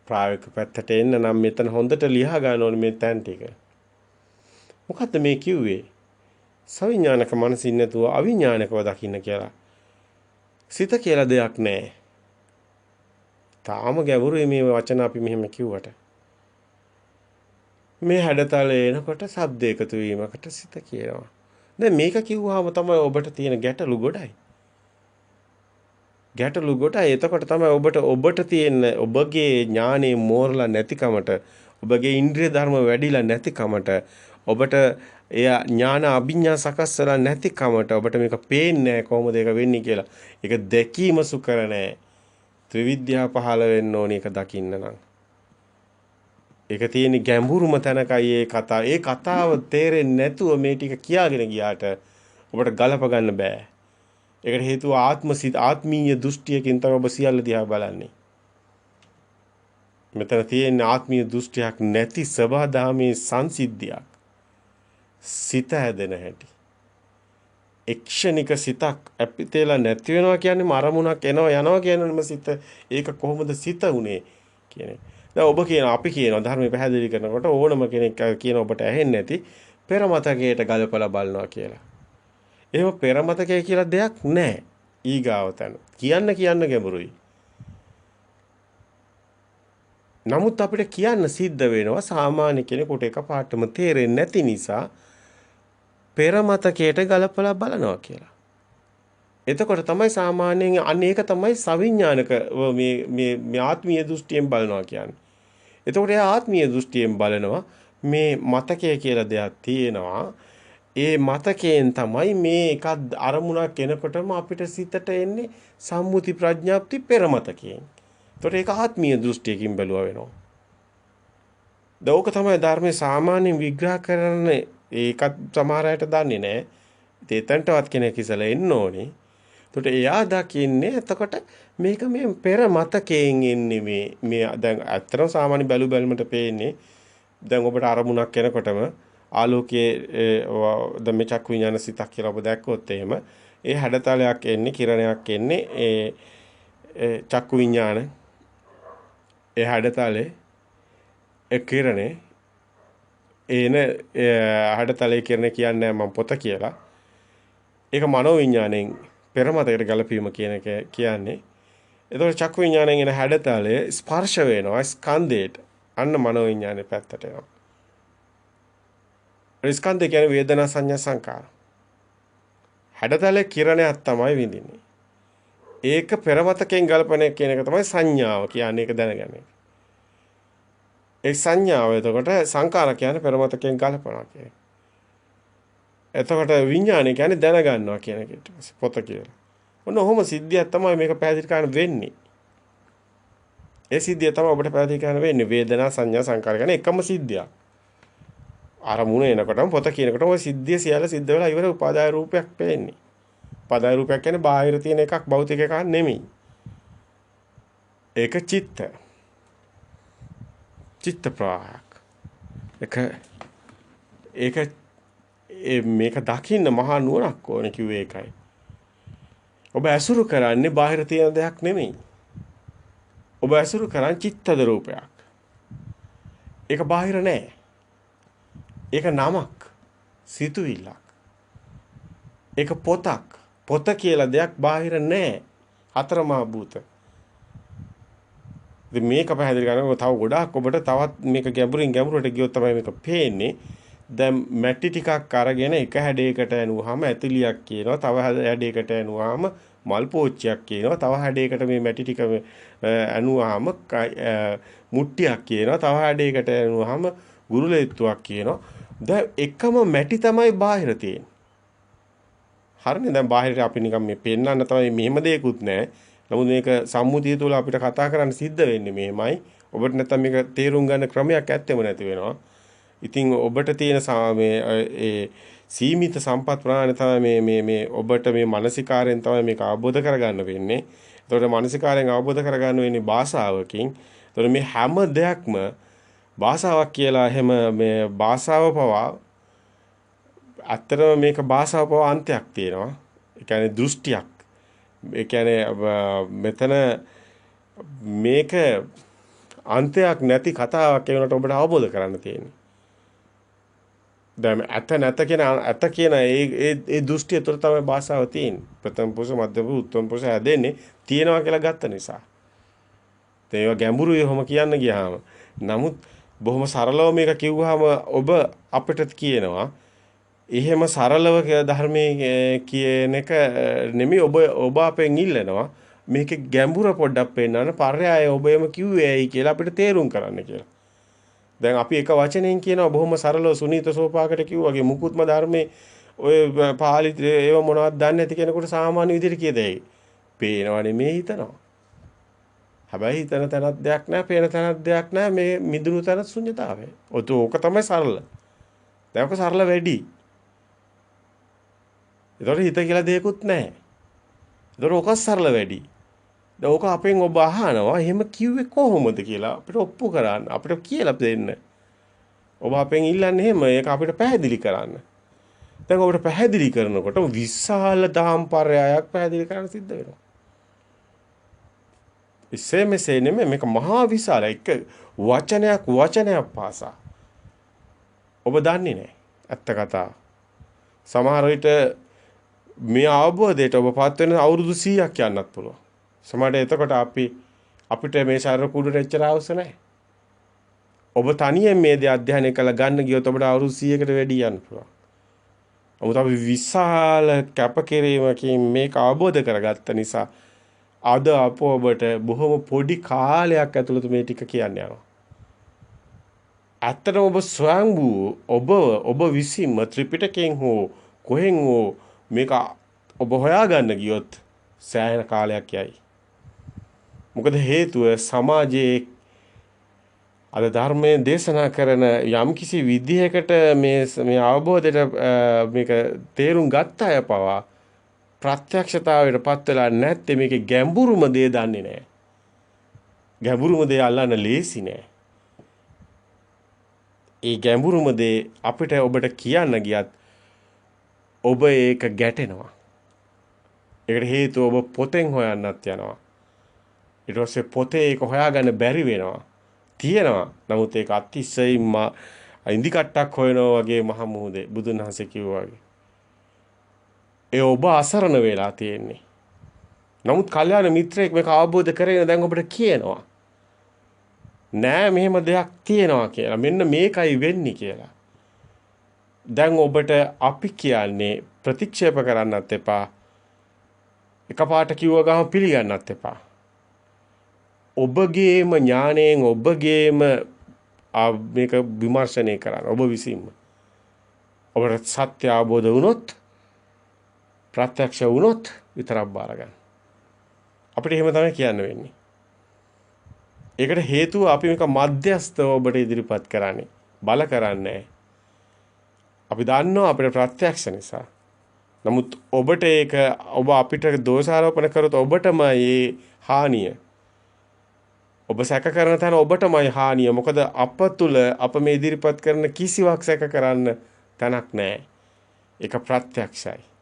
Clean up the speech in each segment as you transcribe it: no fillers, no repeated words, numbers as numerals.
ප්‍රායෝගික පැත්තට එන්න නම් මෙතන හොඳට ලියා ගන්න ඕනේ මේ තැන් ටික. මොකද්ද මේ කිව්වේ? සවිඥානික මනසින් නැතුව අවිඥානිකව දකින්න කියලා. සිත කියලා දෙයක් නැහැ. තාම ගැඹුරුයි මේ වචන අපි මෙහෙම කිව්වට. මේ හැඩතලේ එනකොට ශබ්ද එකතු වීමකට සිත කියනවා. දැන් මේක කිව්වහම තමයි ඔබට තියෙන ගැටලු ගොඩයි. ගැටලු ගොඩයි. එතකොට තමයි ඔබට තියෙන ඔබගේ ඥානෙ මෝරලා නැතිකමට, ඔබගේ ඉන්ද්‍රිය ධර්ම වැඩිලා නැතිකමට, ඔබට එය ඥාන අභිඥා සකස්සලා නැතිකමට ඔබට මේක පේන්නේ කොහොමද ඒක වෙන්නේ කියලා. ඒක දැකීම සුකර නැහැ. ත්‍රිවිද්‍යාව පහළ වෙන්න ඕනේ ඒක දකින්න නම්. ඒක තියෙන ගැඹුරුම තැනකයි ඒ කතාව. ඒ කතාව තේරෙන්නේ නැතුව මේ ටික කියාගෙන ගියාට ඔබට ගලප ගන්න බෑ. ඒකට හේතුව ආත්මීය දෘෂ්ටියකින් තමයි ඔබ සියල්ල දිහා බලන්නේ. මෙතන තියෙන ආත්මීය දෘෂ්ටියක් නැති සබහාදාමේ සංසිද්ධියක්. සිත හැදෙන හැටි. එක්ෂණික සිතක් අපිතේලා නැති වෙනවා කියන්නේ අරමුණක් එනවා යනවා කියනම සිත. ඒක කොහොමද සිත උනේ කියන්නේ. දැන් ඔබ කියන අපි කියන ධර්මයේ පැහැදිලි කරනකොට ඕනම කෙනෙක් කියන ඔබට ඇහෙන්නේ නැති පෙර මතකයට ගලපලා බලනවා කියලා. එහෙම පෙර මතකය කියලා දෙයක් නැහැ. ඊගාව තැන. කියන්න ගැඹුරුයි. නමුත් අපිට කියන්න සිද්ධ වෙනවා සාමාන්‍ය කෙනෙකුට එකපාරටම තේරෙන්නේ නැති නිසා පෙර මතකයට ගලපලා බලනවා කියලා. එතකොට තමයි සාමාන්‍යයෙන් අනේක තමයි සවිඥානික මේ ආත්මීය දෘෂ්ටියෙන් බලනවා කියන්නේ. එතකොට එයා ආත්මීය දෘෂ්ටියෙන් බලනවා මේ මතකය කියලා දෙයක් තියෙනවා. ඒ මතකයෙන් තමයි මේ එකක් අරමුණක් එනකොටම අපිට සිතට එන්නේ සම්මුති ප්‍රඥාප්ති පෙර මතකයෙන්. එතකොට ඒක ආත්මීය දෘෂ්ටියකින් බැලුවා වෙනවා. දෝක තමයි ධර්මයේ සාමාන්‍යයෙන් විග්‍රහ කරන්නේ. ඒකත් සමහර අයට දන්නේ නැහැ. ඒතන්ටවත් කෙනෙක් ඉස්සලා එන්න ඕනේ. එතකොට එයා දකින්නේ එතකොට මේක මේ පෙර මතකයෙන් එන්නේ මේ දැන් ඇත්තටම සාමාන්‍ය බැලුමට පේන්නේ දැන් ඔබට අරමුණක් එනකොටම ආලෝකයේ දැන් මේ චක්කු විඥාන සිතක් කියලා ඔබ දැක්කොත් එහෙම ඒ හැඩතලයක් එන්නේ කිරණයක් එන්නේ ඒ චක්කු විඥාන ඒ හැඩතලේ ඒ කිරණේ එන හැඩතලේ කිරණ කියන්නේ මම පොත කියලා. ඒක මනෝ විඥාණයෙන් පෙර මතකයට ගැලපීම කියන එක කියන්නේ. එතකොට චක්කු විඥාණයෙන් එන හැඩතලයේ ස්පර්ශ වෙනවා ස්කන්ධයට. අන්න මනෝ විඥානේ පැත්තට යනවා. ස්කන්ධය කියන්නේ වේදනා සංඥා සංකාර. හැඩතලයේ කිරණයක් තමයි විඳින්නේ. ඒක පෙර මතකයෙන් ගලපන කියන එක තමයි සංඥාව කියන්නේ. ඒක දැනගන්න. ඒ සංඥාව එතකොට සංකාර කියන්නේ පෙර මතකයෙන් ගලපනවා කියන්නේ. එතකොට විඥානය කියන්නේ දැනගන්නවා කියන එකට පොත කියලා. ඔන්න ඔහොම සිද්ධියක් තමයි මේක පැහැදිලි කරන්න වෙන්නේ. ඒ සිද්ධිය තමයි ඔබට පැහැදිලි කරන්න වෙන්නේ. වේදනා සංඥා සංකාර කියන එකම සිද්ධියක්. අරමුණ එනකොටම පොත කියනකොටම ওই සිද්ධිය සියල්ල සිද්ධ වෙලා ඉවර උපාදාය රූපයක් පේන්නේ. උපාදාය රූපයක් කියන්නේ බාහිර තියෙන එකක් භෞතික එකක් නෙමෙයි. ඒක චිත්ත ප්‍රවාහයක්. ඒක මේක දකින්න මහා නුවණක් ඕනේ කිව්වේ ඒකයි. ඔබ ඇසුරු කරන්නේ බාහිර තියෙන දෙයක් නෙමෙයි. ඔබ ඇසුරු කරන්නේ චිත්තද රූපයක්. ඒක බාහිර නෑ. ඒක නමක්, සිතුවිල්ලක්. ඒක පොතක්. පොත කියලා දෙයක් බාහිර නෑ. හතරමහා භූත. මේක පැහැදිලි කරනවා තව ගොඩාක් ඔබට තවත් මේක ගැඹුරින් ගැඹුරට ගියොත් තමයි මේක පේන්නේ. දැන් මැටි ටිකක් අරගෙන එක හැඩයකට ඇනුවාම ඇතිලියක් කියනවා. තව හැඩයකට ඇනුවාම මල් පෝච්චියක් කියනවා. තව හැඩයකට මේ මැටි ටික ඇනුවාම මුට්ටියක් කියනවා. තව හැඩයකට ඇනුවාම ගුරුලෙත්තුවක් කියනවා. දැන් එකම මැටි තමයි බාහිර තියෙන්නේ. හරිනේ. දැන් බාහිර අපි නිකන් මේ පෙන්වන්න තමයි මෙහෙම දෙයක්වත් නැහැ. නමුත් මේක සම්මුතිය තුළ අපිට කතා කරන්න සිද්ධ වෙන්නේ මෙහෙමයි. ඔබට නැත්තම් මේක තේරුම් ගන්න ක්‍රමයක් ඇත්තෙම නැති වෙනවා. ඉතින් ඔබට තියෙන ඒ සීමිත සම්පත් ප්‍රාණය තමයි මේ ඔබට මේ මානසිකාරයෙන් තමයි මේක අවබෝධ කරගන්න වෙන්නේ. ඒතකොට මානසිකාරයෙන් අවබෝධ කරගන්න වෙන්නේ භාෂාවකින්. ඒතකොට මේ හැම දෙයක්ම භාෂාවක් කියලා එහෙම මේ භාෂාව පවා අත්‍තරම මේක භාෂාව පවා අන්තයක් තියෙනවා. ඒ කියන්නේ දෘෂ්ටියක්. ඒ කියන්නේ මෙතන මේක අන්තයක් නැති කතාවක් ඒ වුණාට ඔබට අවබෝධ කරගන්න තියෙන්නේ. දැන් ඇත කියන ඒ දෘෂ්ටිය තුළ තමයි භාෂාව තියෙන්නේ. ප්‍රථම පුරුෂ මධ්‍යම පුරුෂ උත්තම පුරුෂ හැදෙන්නේ තියෙනවා කියලා ගත්ත නිසා. ඒවා ගැඹුරුයි ඔහොම කියන්න ගියාම. නමුත් බොහොම සරලව මේක කිව්වහම ඔබ අපිට කියනවා එහෙම සරලව ධර්මයේ කියන එක නෙමෙයි ඔබ අපෙන් ඉල්ලනවා මේකේ ගැඹුර පොඩ්ඩක් පෙන්නන්න පර්යාය ඔබ එම කිව්වේ ඇයි කියලා අපිට තේරුම් කරන්න කියලා. දැන් අපි එක වචනයෙන් කියනවා බොහොම සරලව සුනීත සෝපාකට කිව්වාගේ මුකුත්ම ධර්මයේ ඔය පාලි ඒව මොනවද දන්නේ නැති කෙනෙකුට සාමාන්‍ය විදිහට කියදැයි. පේනවා නෙමෙයි හිතනවා. හැබැයි හිතන තැනක් දෙයක් නැහැ, පේන තැනක් දෙයක් නැහැ. මේ මිදුණු තැන ශුන්‍යතාවය. ඕක තමයි සරල. දැන් ඔක සරල වැඩි. ඒතකොට හිත කියලා දෙයක්වත් නැහැ. ඒතකොට ඔක සරල වැඩි. දැන් ඕක අපෙන් ඔබ අහනවා එහෙම කිව්වේ කොහොමද කියලා අපිට ඔප්පු කරන්න. අපිට කියලා දෙන්න. ඔබ අපෙන් ඉල්ලන්නේ එහෙම ඒක අපිට පැහැදිලි කරන්න. දැන් ඔබට පැහැදිලි කරනකොට විශාල දහම් පරයයක් පැහැදිලි කරන්න සිද්ධ වෙනවා. ඉස්සෙමසේ නෙමෙයි මේක මහා විශාල එක වචනයක් පාසා. ඔබ දන්නේ නැහැ. ඇත්ත කතාව. සමහර විට මේ අවබෝධයට ඔබපත් වෙන අවුරුදු 100ක් යන්නත් පුළුවන්. සමහරට එතකොට අපිට මේ ශරීර කුඩට එච්චර අවශ්‍ය නැහැ. ඔබ තනියෙන් මේ දේ අධ්‍යයනය කළ ගන්න ගියොත් ඔබට අවුරුදු 100කට වැඩි යන්න පුළුවන්. නමුත් අපි විශාල කැපකිරීමකින් මේක අවබෝධ කරගත්ත නිසා අද ඔබට බොහොම පොඩි කාලයක් ඇතුළත මේ ටික කියන්න යනවා. ඇත්තටම ඔබ ස්වයංභූ ඔබ විසින්ම ත්‍රිපිටකයෙන් හෝ කොහෙන් හෝ මේක ඔබ හොයාගන්න ගියොත් සෑහෙන කාලයක් යයි. මොකද හේතුව සමාජයේ අද ධර්මයෙන් දේශනා කරන යම්කිසි විදිහකට මේ අවබෝධයට මේක තේරුම් ගත්ත අය පවා ප්‍රත්‍යක්ෂතාවයට පත් වෙලා නැත්නම් මේකේ ගැඹුරුම දේ දන්නේ නැහැ. ගැඹුරුම දේ අල්ලන්න ලේසි නෑ. ඒ ගැඹුරුම දේ අපිට ඔබට කියන්න ගියත් ඔබ ඒක ගැටෙනවා. ඒකට හේතුව ඔබ පොතෙන් හොයන්නත් යනවා. ඊට පස්සේ පොතේ ඒක හොයාගන්න බැරි වෙනවා. තියෙනවා. නමුත් ඒක අතිශයින්ම ඉන්දි කට්ටක් හොයනවා වගේ මහ මුහුදේ බුදුන් වහන්සේ කිව්වා වගේ. ඒ ඔබ අසරණ වෙලා තියෙන්නේ. නමුත් කල්යාණ මිත්‍රයෙක් මේක අවබෝධ කරගෙන දැන් ඔබට කියනවා. නෑ මෙහෙම දෙයක් තියෙනවා කියලා. මෙන්න මේකයි වෙන්නේ කියලා. දැන් ඔබට අපි කියන්නේ ප්‍රතික්ෂේප කරන්නත් එපා. එකපාරට කිව්ව ගමන් පිළිගන්නත් එපා. ඔබගේම ඥාණයෙන් ඔබගේම මේක විමර්ශනය කරන්න. ඔබ විසින්ම. ඔබට සත්‍ය අවබෝධ වුණොත් ප්‍රත්‍යක්ෂ වුණොත් විතරක් බාර ගන්න. අපිට එහෙම තමයි කියන්න වෙන්නේ. ඒකට හේතුව අපි මේක මධ්‍යස්ථව ඔබට ඉදිරිපත් කරන්නේ. බල කරන්නේ. අපි දන්නවා අපේ ප්‍රත්‍යක්ෂ නිසා. නමුත් ඔබට ඒක ඔබ අපිට දෝෂාරෝපණ කරොත් ඔබටම මේ හානිය. ඔබ සැක කරන තැන ඔබටමයි හානිය. මොකද අප තුල අප මේ ඉදිරිපත් කරන කිසිවක් සැක කරන්න තැනක් නැහැ. ඒක ප්‍රත්‍යක්ෂයි.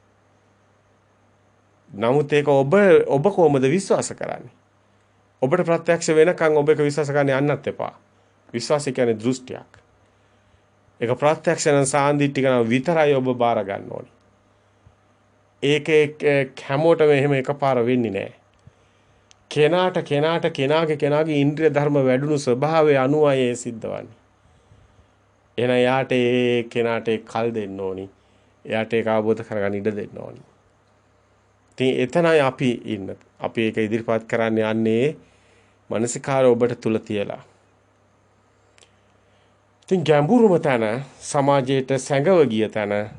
නමුත් ඒක ඔබ කොහොමද විශ්වාස කරන්නේ? ඔබට ප්‍රත්‍යක්ෂ වෙනකන් ඔබ ඒක විශ්වාස කරන්න යන්නත් එපා. විශ්වාසය කියන්නේ දෘෂ්ටියක්. ඒක ප්‍රත්‍යක්ෂ නම් සාන්දිටික නම් විතරයි ඔබ බාර ගන්න ඕනේ. ඒක හැමෝටම එහෙම එකපාර වෙන්නේ නැහැ. කෙනාගේ ඉන්ද්‍රිය ධර්ම වැඩුණු ස්වභාවය අනුවයි ඒ සිද්ධවන්නේ. එහෙනම් යාට ඒ කෙනාට කල් දෙන්න ඕනි. එයාට ඒක අවබෝධ කරගන්න ඉඩ දෙන්න ඕනි. ඉතින් එතනයි අපි ඉන්න. අපි ඒක ඉදිරිපත් කරන්න යන්නේ මානසිකාර ඔබට තුල තියලා. ඉතින් ගැඹුරුම තැන සමාජයට සැඟව ගිය තැන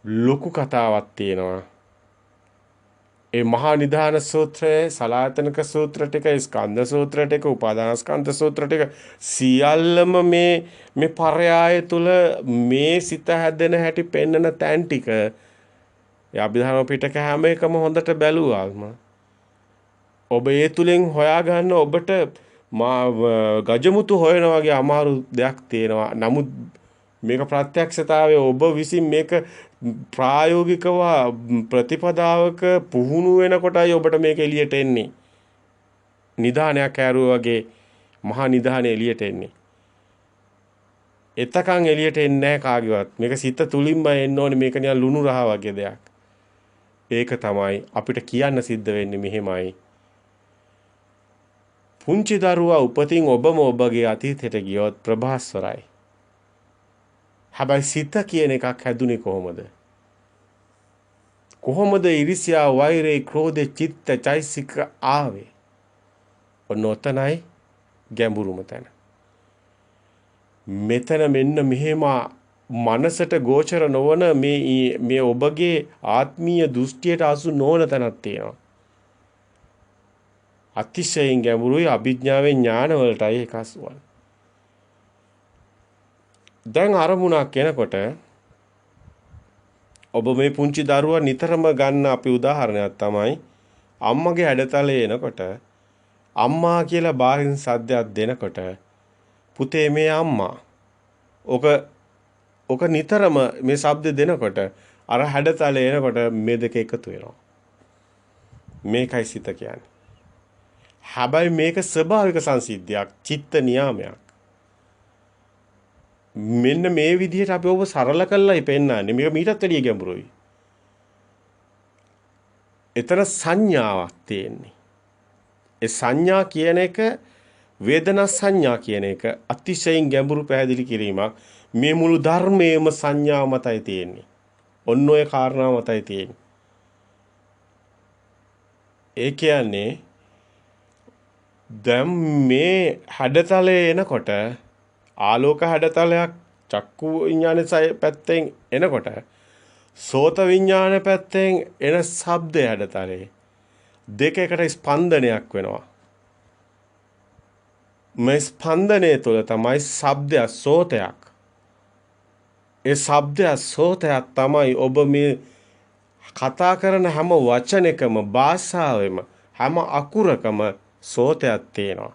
ලොකු කතාවක් තියෙනවා. ඒ මහා නිධාන සූත්‍රයේ සලායතනක සූත්‍ර ටික, ස්කන්ධ සූත්‍ර ටික, උපාදානස්කන්ධ සූත්‍ර ටික සියල්ලම මේ පරයාය තුල මේ සිත හැදෙන හැටි පෙන්වන තැන් ටික ඒ අභිධර්ම පිටක හැම එකම හොඳට බැලුවාම ඔබ ඒ තුලින් හොයාගන්න ඔබට ගජමුතු හොයන වගේ අමාරු දෙයක් තියෙනවා. නමුත් මේක ප්‍රත්‍යක්ෂතාවය ඔබ විසින් මේක ප්‍රායෝගිකව ප්‍රතිපදාවක පුහුණු වෙනකොටයි ඔබට මේක එළියට එන්නේ. නිධානයක් ඇරුවා වගේ මහා නිධානය එළියට එන්නේ. එතකන් එළියට එන්නේ නැහැ කාගේවත්. මේක සිත තුලින්ම එන්න ඕනේ. මේක නිකන් ලුණු රහ වගේ දෙයක්. ඒක තමයි අපිට කියන්න සිද්ධ වෙන්නේ මෙහෙමයි. පුංචි දරුවා උපතින් ඔබම ඔබගේ අතීතයට ගියොත් ප්‍රභාස්වරයි. හැබැයි සිත කියන එකක් හැදුනේ කොහොමද? කොහොමද ඉරිසියා වෛරේ ක්‍රෝධේ චිත්ත චෛසික ආවේ? ඔන්නෝතනයි ගැඹුරුම තැන. මෙතන මෙන්න මෙහෙම මනසට ගෝචර නොවන මේ ඔබගේ ආත්මීය දෘෂ්ටියට අසු නොවන තැනක් තියෙනවා. අතිශයින් ගැඹුරුයි අභිඥාවේ ඥාන වලටයි ඒක අසුවන්නේ. දැන් අරමුණක් එනකොට ඔබ මේ පුංචි දරුවා නිතරම ගන්න අපි උදාහරණයක් තමයි අම්මගේ හැඩතලේ එනකොට අම්මා කියලා බාහිරින් සද්දයක් දෙනකොට පුතේ මේ අම්මා ඔක නිතරම මේ ශබ්ද දෙනකොට අර හැඩතලේ එනකොට මේ දෙක එකතු වෙනවා. මේකයි සිත කියන්නේ. හැබැයි මේක ස්වභාවික සංසිද්ධියක්, චිත්ත නියාමයක්. මෙන්න මේ විදිහට අපි ඔබ සරල කළායි පෙන්නන්නේ. මේක මීටත් වැඩිය ගැඹුරුයි. එතන සංඥාවක් තියෙන්නේ. ඒ සංඥා කියන එක වේදනා සංඥා කියන එක අතිශයින් ගැඹුරු පැහැදිලි කිරීමක්. මේ මුළු ධර්මයේම සංඥා මතයි තියෙන්නේ. ඔන්න ඔය කාරණා මතයි තියෙන්නේ. ඒ කියන්නේ දැන් මේ හැඩතලේ එනකොට ආලෝක හැඩතලයක් චක්කු විඥානයේ පැත්තෙන් එනකොට සෝත විඥාන පැත්තෙන් එන ශබ්ද හැඩතලේ දෙක එකට ස්පන්දනයක් වෙනවා. මේ ස්පන්දනයේ තුල තමයි ශබ්දය සෝතයක්. ඒ ශබ්දය සෝතයක් තමයි ඔබ මේ කතා කරන හැම වචනයකම භාෂාවෙම හැම අකුරකම සෝතයක් තියෙනවා.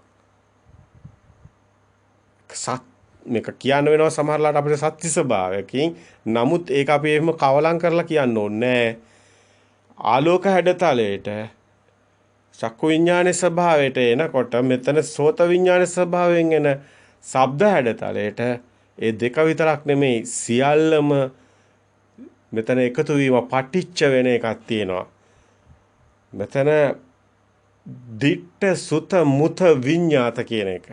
මේක කියන්න වෙනවා සමහරලාට අපිට සත්‍ය ස්වභාවයකින්. නමුත් ඒක අපි එහෙම කවලම් කරලා කියන්න ඕනේ නෑ. ආලෝක හැඩතලයට චක්කු විඥානයේ ස්වභාවයට එනකොට මෙතන සෝත විඥානයේ ස්වභාවයෙන් එන ශබ්ද හැඩතලයට ඒ දෙක විතරක් නෙමෙයි සියල්ලම මෙතන එකතු වීම පටිච්ච වෙන එකක් තියෙනවා. මෙතන දිට්ඨ සුත මුත විඤ්ඤාත කියන එක.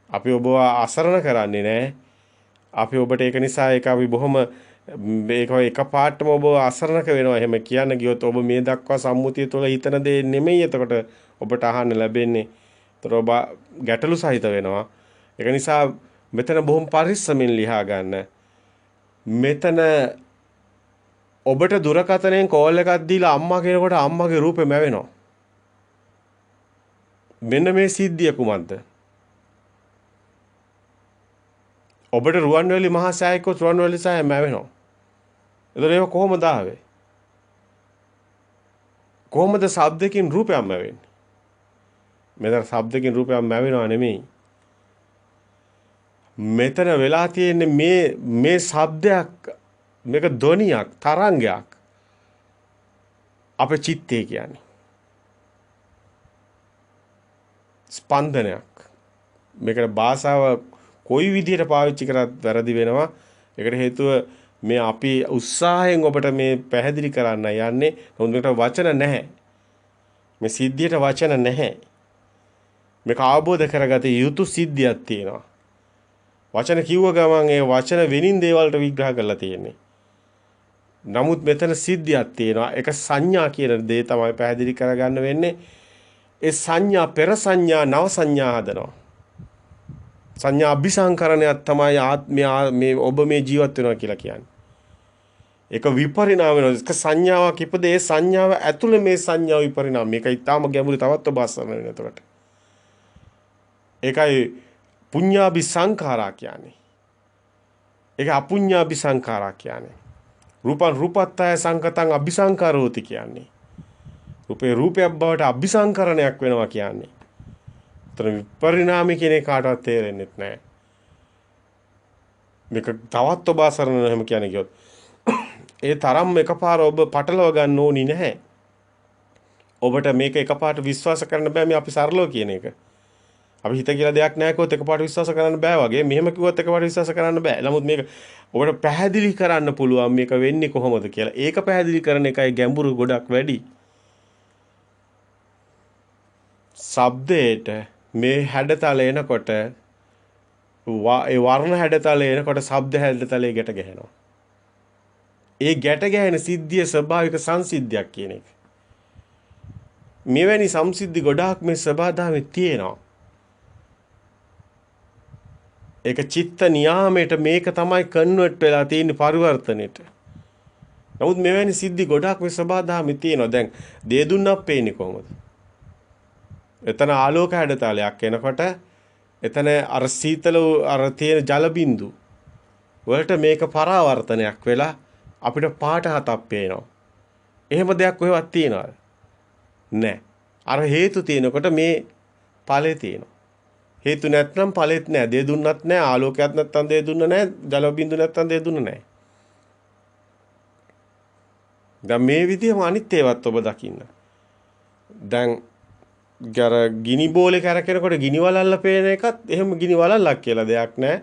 අපි ඔබව අසරණ කරන්නේ නැහැ. අපි ඔබට ඒක නිසා ඒක අපි බොහොම මේක එකපාරටම ඔබ අසරණක වෙනවා. එහෙම කියන්න ගියොත් ඔබ මේ දක්වා සම්මුතිය තුළ හිතන දේ නෙමෙයි එතකොට ඔබට අහන්න ලැබෙන්නේ. ඒතර ඔබ ගැටලු සහිත වෙනවා. ඒක නිසා මෙතන බොහොම පරිස්සමින් ලියා ගන්න. මෙතන ඔබට දුරකථනයෙන් කෝල් එකක් දීලා අම්මා කියනකොට අම්මගේ රූපෙ මැවෙනවා. මෙන්න මේ සිද්ධිය කුමක්ද? ඔබට රුවන්වැලි මහා සෑයකෝ රුවන්වැලි සෑය මැවෙනවා. එතකොට ඒක කොහොමද ආවේ? කොහොමද ශබ්දකින් රූපයක් මැවෙන්නේ? මෙතන ශබ්දකින් රූපයක් මැවෙනව නෙමෙයි. මෙතන වෙලා තියෙන්නේ මේ ශබ්දයක්, මේක ධ්වනියක්, තරංගයක්. අපේ චිත්තය කියන්නේ ස්පන්දනයක්. මේකට භාෂාව කොයි විදිහට පාවිච්චි කරත් වැරදි වෙනවා. ඒකට හේතුව මේ අපි උත්සාහයෙන් ඔබට මේ පැහැදිලි කරන්න යන්නේ. නමුත් මේකට වචන නැහැ. මේ සිද්ධියට වචන නැහැ. මේක අවබෝධ කරගත යුතු සිද්ධියක් තියෙනවා. වචන කිව්ව ගමන් ඒ වචන වෙනින් දේවල්ට විග්‍රහ කරලා තියෙන්නේ. නමුත් මෙතන සිද්ධියක් තියෙනවා. ඒක සංඥා කියන දේ තමයි පැහැදිලි කරගන්න වෙන්නේ. ඒ සංඥා පෙර සංඥා නව සංඥා හදනවා. සංඥා අபிසංකරණයක් තමයි මේ ඔබ මේ ජීවත් වෙනවා කියලා කියන්නේ. ඒක විපරිණාම වෙනවා. ඒක සංඥාවක් ඉපදේ ඒ සංඥාව ඇතුළේ මේ සංඥාව විපරිණාම. මේක ඊටාම ගැඹුරු තවත් ඔබ අසරණ වෙන එතකොට. ඒකයි පුඤ්ඤාභි සංඛාරා කියන්නේ. ඒක අපුඤ්ඤාභි සංඛාරා කියන්නේ. රූපං රූපත්තය සංකතං අபிසංකාරෝති කියන්නේ. රූපේ රූපයක් බවට අபிසංකරණයක් වෙනවා කියන්නේ. තර විපරිණාමී කියන කාටවත් තේරෙන්නේ නැහැ. මේක තවත් ඔබ අසරණ එහෙම කියන්නේ කිව්වොත් ඒ තරම් එකපාර ඔබ පටලව ගන්න ඕනි නැහැ. ඔබට මේක එකපාරට විශ්වාස කරන්න බෑ මේ අපි සරලව කියන එක. අපි හිත කියලා දෙයක් නැහැ කිව්වොත් එකපාරට විශ්වාස කරන්න බෑ වගේ. මෙහෙම කිව්වොත් එකපාරට විශ්වාස කරන්න බෑ. නමුත් මේක ඔබට පැහැදිලි කරන්න පුළුවන් මේක වෙන්නේ කොහොමද කියලා. ඒක පැහැදිලි කරන එකයි ගැඹුරු ගොඩක් වැඩි. ශබ්දයට මේ හැඩතල එනකොට ඒ වර්ණ හැඩතල එනකොට ශබ්ද හැඩතලේ ගැට ගැහෙනවා. ඒ ගැට ගැහෙන සිද්ධිය ස්වභාවික සංසිද්ධියක් කියන එක. මෙවැනි සංසිද්ධි ගොඩාක් මේ සබදාමේ තියෙනවා. ඒක චිත්ත නියාමයට මේක තමයි කන්වර්ට් වෙලා තියෙන පරිවර්තනෙට. නමුත් මෙවැනි සිද්ධි ගොඩාක් මේ සබදාමේ තියෙනවා. දැන් දේ දුන්නක් පේන්නේ කොහොමද? එතන ආලෝක හැඩතලයක් එනකොට එතන අර සීතල අර තියෙන ජල බිඳු වලට මේක පරාවර්තනයක් වෙලා අපිට පාට හතක් පේනවා. එහෙම දෙයක් කොහෙවත් තියනවද? නැහැ. අර හේතු තියෙනකොට මේ ඵලෙ තියෙනවා. හේතු නැත්නම් ඵලෙත් නැහැ. දේ දුන්නත් නැහැ. ආලෝකයක් නැත්නම් දේ දුන්න නැහැ. ජල බිඳු නැත්නම් දේ දුන්න නැහැ. දැන් මේ විදිහම අනිත් ඒවත් ඔබ දකින්න. දැන් ගර ගිනි බෝලේ කරකිනකොට ගිනි වලල්ල පේන එකත් එහෙම ගිනි වලල්ලක් කියලා දෙයක් නැහැ.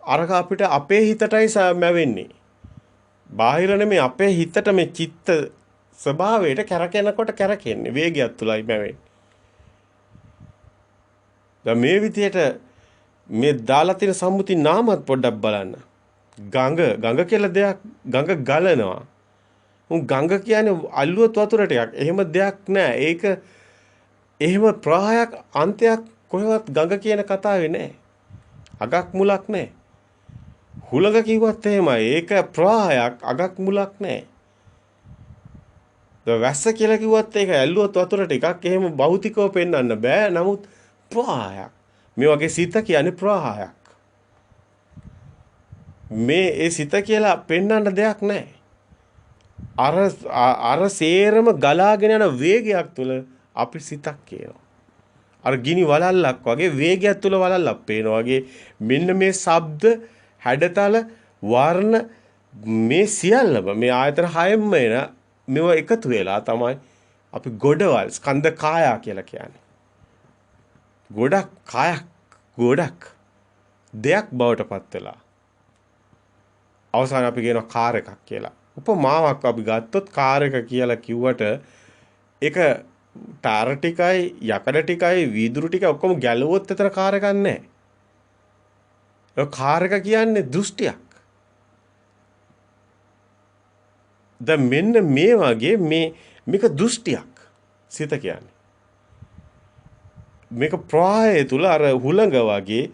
අරක අපිට අපේ හිතටයි මැවෙන්නේ. බාහිර නෙමෙයි අපේ හිතට මේ චිත්ත ස්වභාවයට කරකිනකොට කරකෙන්නේ වේගයක් තුලයි මැවෙන්නේ. දැන් මේ විදිහට මේ දාලා තියෙන සම්මුති නාමත් පොඩ්ඩක් බලන්න. ගඟ කියලා දෙයක් ගඟ ගලනවා. ගඟ කියන්නේ අල්ලුවත් වතුර ටිකක්. එහෙම දෙයක් නෑ. ඒක එහෙම ප්‍රවාහයක් අන්තයක් කොහෙවත් ගඟ කියන කතාවේ නෑ. අගක් මුලක් නෑ. හුලඟ කිව්වත් එහෙමයි. ඒක ප්‍රවාහයක් අගක් මුලක් නෑ. වැස්ස කියලා කිව්වත් ඒක ඇල්ලුවත් වතුර ටිකක් එහෙම භෞතිකව පෙන්වන්න බෑ. නමුත් ප්‍රවාහයක්. මේ වගේ සිත කියන්නේ ප්‍රවාහයක්. මේ ඒ සිත කියලා පෙන්වන්න දෙයක් නෑ. අර සේරම ගලාගෙන යන වේගයක් තුල අපි සිතක් කියනවා. අර ගිනි වලල්ලක් වගේ වේගයක් තුල වලල්ලක් පේනවා වගේ මෙන්න මේ ශබ්ද හැඩතල වර්ණ මේ සියල්ලම මේ ආයතන හයෙන්ම එන මේව එකතු වෙලා තමයි අපි ගොඩවල් ස්කන්ධ කාය කියලා කියන්නේ. ගොඩක් කායක් ගොඩක් දෙයක් බවට පත් වෙලා අවසාන අපි කියනවා කාර් එකක් කියලා. උපමාවක් අපි ගත්තොත් කාර් එක කියලා කිව්වට ඒක ටාර ටිකයි යකඩ ටිකයි වීදුරු ටිකයි ඔක්කොම ගැලුවොත් එතන කාර් එකක් නැහැ. ඒ කාර් එක කියන්නේ දෘෂ්ටියක්. දැන් මෙන්න මේ වගේ මේක දෘෂ්ටියක් සිත කියන්නේ. මේක ප්‍රාය තුල අර හුලඟ වගේ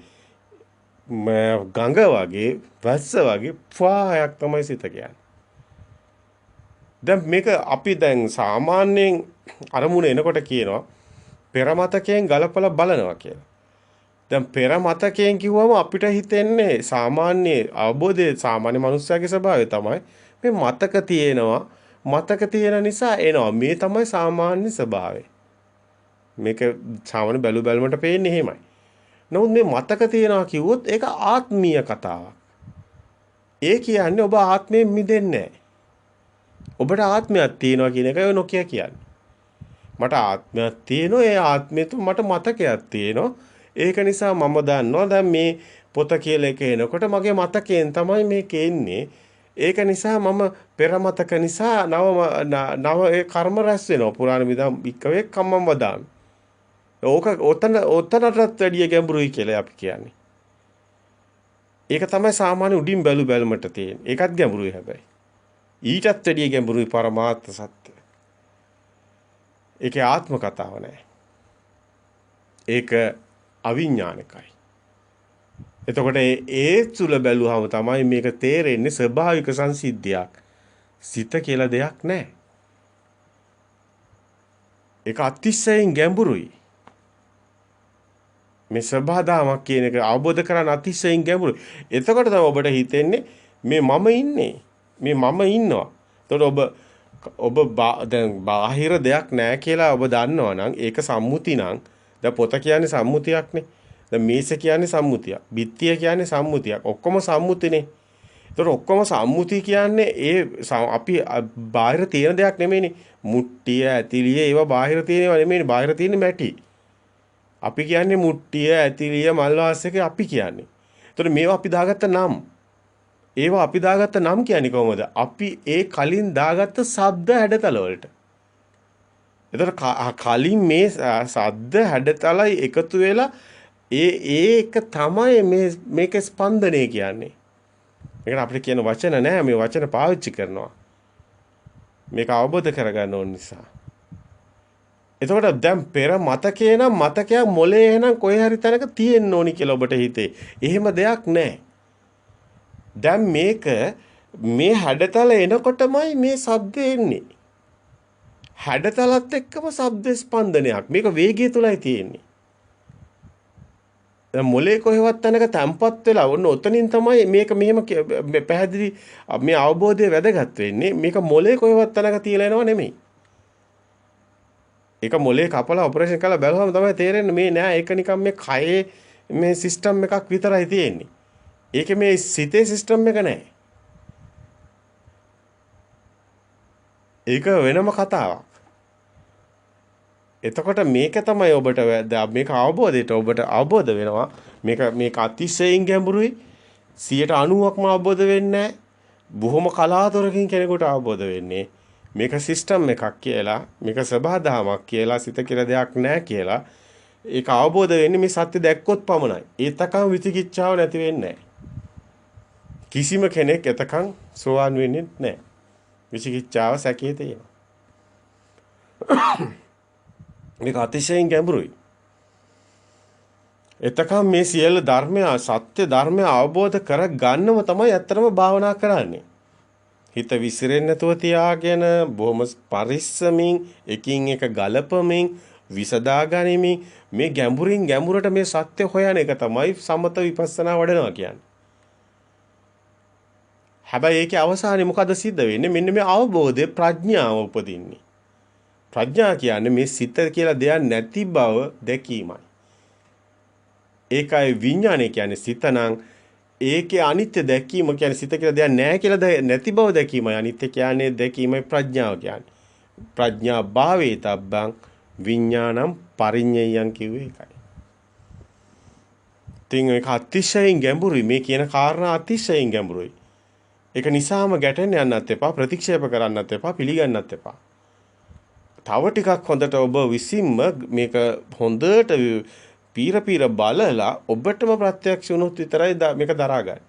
ගඟ වගේ වැස්ස වගේ ප්‍රායක් තමයි සිත කියන්නේ. දැන් මේක අපි දැන් සාමාන්‍යයෙන් අරමුණ එනකොට කියනවා පෙර මතකයෙන් ගලපලා බලනවා කියලා. දැන් පෙර මතකයෙන් කිව්වම අපිට හිතෙන්නේ සාමාන්‍ය අවබෝධයේ සාමාන්‍ය මනුස්සයාගේ ස්වභාවය තමයි මේ මතක තියෙනවා. මතක තියෙන නිසා එනවා. මේ තමයි සාමාන්‍ය ස්වභාවය. මේක සාමාන්‍ය බැලුමට පේන්නේ එහෙමයි. නමුත් මේ මතක තියෙනවා කිව්වොත් ඒක ආත්මීය කතාවක්. ඒ කියන්නේ ඔබ ආත්මයෙන් මිදෙන්නේ නැහැ. ඔබට ආත්මයක් තියෙනවා කියන එකයි නොකිය කියන්නේ. මට ආත්මයක් තියෙනවා. ඒ ආත්මය තුල මට මතකයක් තියෙනවා. ඒක නිසා මම දන්නවා දැන් මේ පොත කියලා එක එනකොට මගේ මතකයෙන් තමයි මේක එන්නේ. ඒක නිසා මම පෙර මතක නිසා නව ඒ කර්ම රැස් වෙනවා. පුරාණ විදම් ඉක්කවේ කම්මම් වදාමි. ඔතනටත් වැඩිය ගැඹුරුයි කියලා අපි කියන්නේ. ඒක තමයි සාමාන්‍ය උඩින් බැලුමට තියෙන්නේ. ඒකත් ගැඹුරුයි හැබැයි. ඊටත් වැඩිය ගැඹුරුයි පරමාර්ථ සත්‍ය. ඒකේ ආත්ම කතාව නැහැ. ඒක අවිඥානිකයි. එතකොට ඒ තුල බැලුවම තමයි මේක තේරෙන්නේ ස්වභාවික සංසිද්ධියක්. සිත කියලා දෙයක් නැහැ. ඒක අතිශයින් ගැඹුරුයි. මේ සබදාමක් කියන එක අවබෝධ කරගන්න අතිශයින් ගැඹුරුයි. එතකොට තමයි ඔබට හිතෙන්නේ මේ මම ඉන්නේ. මේ මම ඉන්නවා. එතකොට ඔබ දැන් බාහිර දෙයක් නැහැ කියලා ඔබ දන්නවා නම් ඒක සම්මුති නම් දැන් පොත කියන්නේ සම්මුතියක්නේ. දැන් මේස කියන්නේ සම්මුතියක්. බිත්තිය කියන්නේ සම්මුතියක්. ඔක්කොම සම්මුතිනේ. ඒතර ඔක්කොම සම්මුති කියන්නේ අපි බාහිර තියෙන දෙයක් නෙමෙයිනේ. මුට්ටිය, ඇතිලිය ඒවා බාහිර තියෙනව නෙමෙයිනේ. බාහිර තියෙන්නේ මැටි. අපි කියන්නේ මුට්ටිය, ඇතිලිය, මල්වාස් එක අපි කියන්නේ. ඒතර මේවා අපි දාගත්ත නම්. ඒවා අපි දාගත්ත නම් කියන්නේ කොහොමද? අපි ඒ කලින් දාගත්ත ශබ්ද හැඩතල වලට. ඒතර කලින් මේ ශබ්ද හැඩතලයි එකතු වෙලා ඒක තමයි මේක ස්පන්දනය කියන්නේ. මේකට අපිට කියන වචන නෑ, මේ වචන පාවිච්චි කරනවා. මේක අවබෝධ කරගන්න ඕන නිසා. එතකොට දැන් පෙර මතකේ නම් මතකයක් මොලේ එහෙනම් කොහේ හරි තැනක තියෙන්න ඕනි කියලා ඔබට හිතේ. එහෙම දෙයක් නැහැ. දැන් මේ හැඩතල එනකොටමයි මේ ශබ්දය එන්නේ. හැඩතලත් එක්කම ශබ්ද ස්පන්දනයක්. මේක වේගය තුලයි තියෙන්නේ. දැන් මොලේ කොහෙවත් තැනක තැම්පත් වෙලා ඔන්න ඔතනින් තමයි මේක මෙහෙම පැහැදිලි මේ අවබෝධය වැදගත් වෙන්නේ. මේක මොලේ කොහෙවත් තැනක තියලා එනව නෙමෙයි. ඒක මොලේ කපලා ඔපරේෂන් කරලා බැලුවම තමයි තේරෙන්නේ මේ නෑ ඒක නිකන් මේ කයේ මේ සිස්ටම් එකක් විතරයි තියෙන්නේ. ඒකේ මේ සිතේ සිස්ටම් එක නෑ. ඒක වෙනම කතාවක්. එතකොට මේක තමයි ඔබට මේක අවබෝධයට ඔබට අවබෝධ වෙනවා. මේක අතිශයින් ගැඹුරුයි. 90%ක්ම අවබෝධ වෙන්නේ නෑ. බොහොම කලාතුරකින් කෙනෙකුට අවබෝධ වෙන්නේ. මේක සිස්ටම් එකක් කියලා, මේක සබහාදහමක් කියලා, සිත කියලා දෙයක් නැහැ කියලා ඒක අවබෝධ වෙන්නේ මේ සත්‍ය දැක්කොත් පමණයි. ඒතකම් විචිකිච්ඡාව නැති වෙන්නේ නැහැ. කිසිම කෙනෙක් එතකම් සෝවාන් වෙන්නේ නැහැ. විචිකිච්ඡාව සැකේ තියෙනවා. මේක අතිශයින් ගැඹුරුයි. එතකම් මේ සියලු ධර්මය සත්‍ය ධර්මය අවබෝධ කර ගන්නම තමයි ඇත්තටම භාවනා කරන්නේ. හිත විසිරෙන්නේ නැතුව තියාගෙන බොහොම පරිස්සමින් එකින් එක ගලපමින් විසදා ගනිමින් මේ ගැඹුරින් ගැඹුරට මේ සත්‍ය හොයන එක තමයි සමත විපස්සනා වඩනවා කියන්නේ. හැබැයි ඒකේ අවසානයේ මොකද සිද්ධ වෙන්නේ? මෙන්න මේ අවබෝධය ප්‍රඥාව උපදින්නේ. ප්‍රඥා කියන්නේ මේ සිත කියලා දෙයක් නැති බව දැකීමයි. ඒකයි විඥානය කියන්නේ සිත නම් ඒකේ අනිත්‍ය දැකීම කියන්නේ සිත කියලා දෙයක් නැහැ කියලා නැති බව දැකීමයි. අනිත්‍ය කියන්නේ දැකීමයි ප්‍රඥාව කියන්නේ. ප්‍රඥා භාවේ තබ්බං විඥානම් පරිඤ්ඤයං කිව්වේ ඒකයි. තින් ඒක අතිශයින් ගැඹුරුයි. මේ කියන කාරණා අතිශයින් ගැඹුරුයි. ඒක නිසාම ගැටෙන්න යන්නත් එපා, ප්‍රතික්ෂේප කරන්නත් එපා, පිළිගන්නත් එපා. තව ටිකක් හොඳට ඔබ විසින්ම මේක හොඳට පීර බලලා ඔබටම ප්‍රත්‍යක්ෂ වුණොත් විතරයි මේක දරාගන්නේ.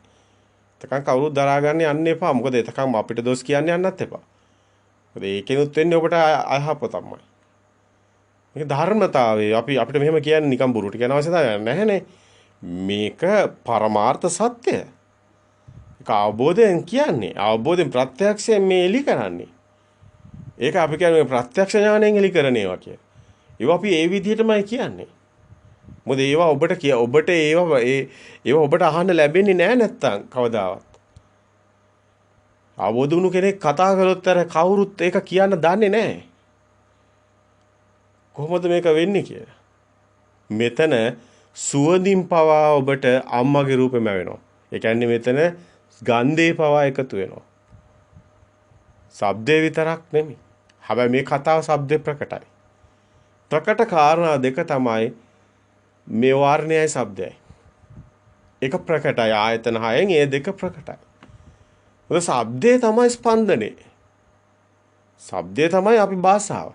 එතකන් කවුරුත් දරාගන්න යන්න එපා. මොකද එතකන් අපිට දොස් කියන්න යන්නත් එපා. මොකද ඒකෙනුත් වෙන්නේ ඔබට අයහපතමයි. මේක ධර්මතාවය අපිට මෙහෙම කියන්නේ නිකන් බොරුට කියන අවශ්‍යතාවයක් නැහැනේ. මේක පරමාර්ථ සත්‍ය. ඒක අවබෝධයෙන් කියන්නේ. අවබෝධයෙන් ප්‍රත්‍යක්ෂයෙන් මේ එලි කරන්නේ. ඒක අපි කියන්නේ ප්‍රත්‍යක්ෂ ඥාණයෙන් එලි කරන ඒවා කියලා. ඒවා අපි ඒ විදිහටමයි කියන්නේ. මොකද ඒවා ඔබට ඒවා ඔබට අහන්න ලැබෙන්නේ නැහැ නැත්තම් කවදාවත්. අවබෝධ වුණු කෙනෙක් කතා කළොත් අර කවුරුත් ඒක කියන්න දන්නේ නැහැ. කොහොමද මේක වෙන්නේ කියලා. මෙතන සුවඳින් පවා ඔබට අම්මගේ රූපෙම වෙනවා. ඒ කියන්නේ මෙතන ගන්ධේ පවා එකතු වෙනවා. ශබ්දේ විතරක් නෙමෙයි. හැබැයි මේ කතාව ශබ්දේ ප්‍රකටයි. ප්‍රකට කාරණා දෙක තමයි මේ වර්ණයයි ශබ්දයයි. එක ප්‍රකටයි ආයතන හයෙන් ඒ දෙක ප්‍රකටයි. මොකද ශබ්දේ තමයි ස්පන්දනේ. ශබ්දේ තමයි අපි භාෂාව.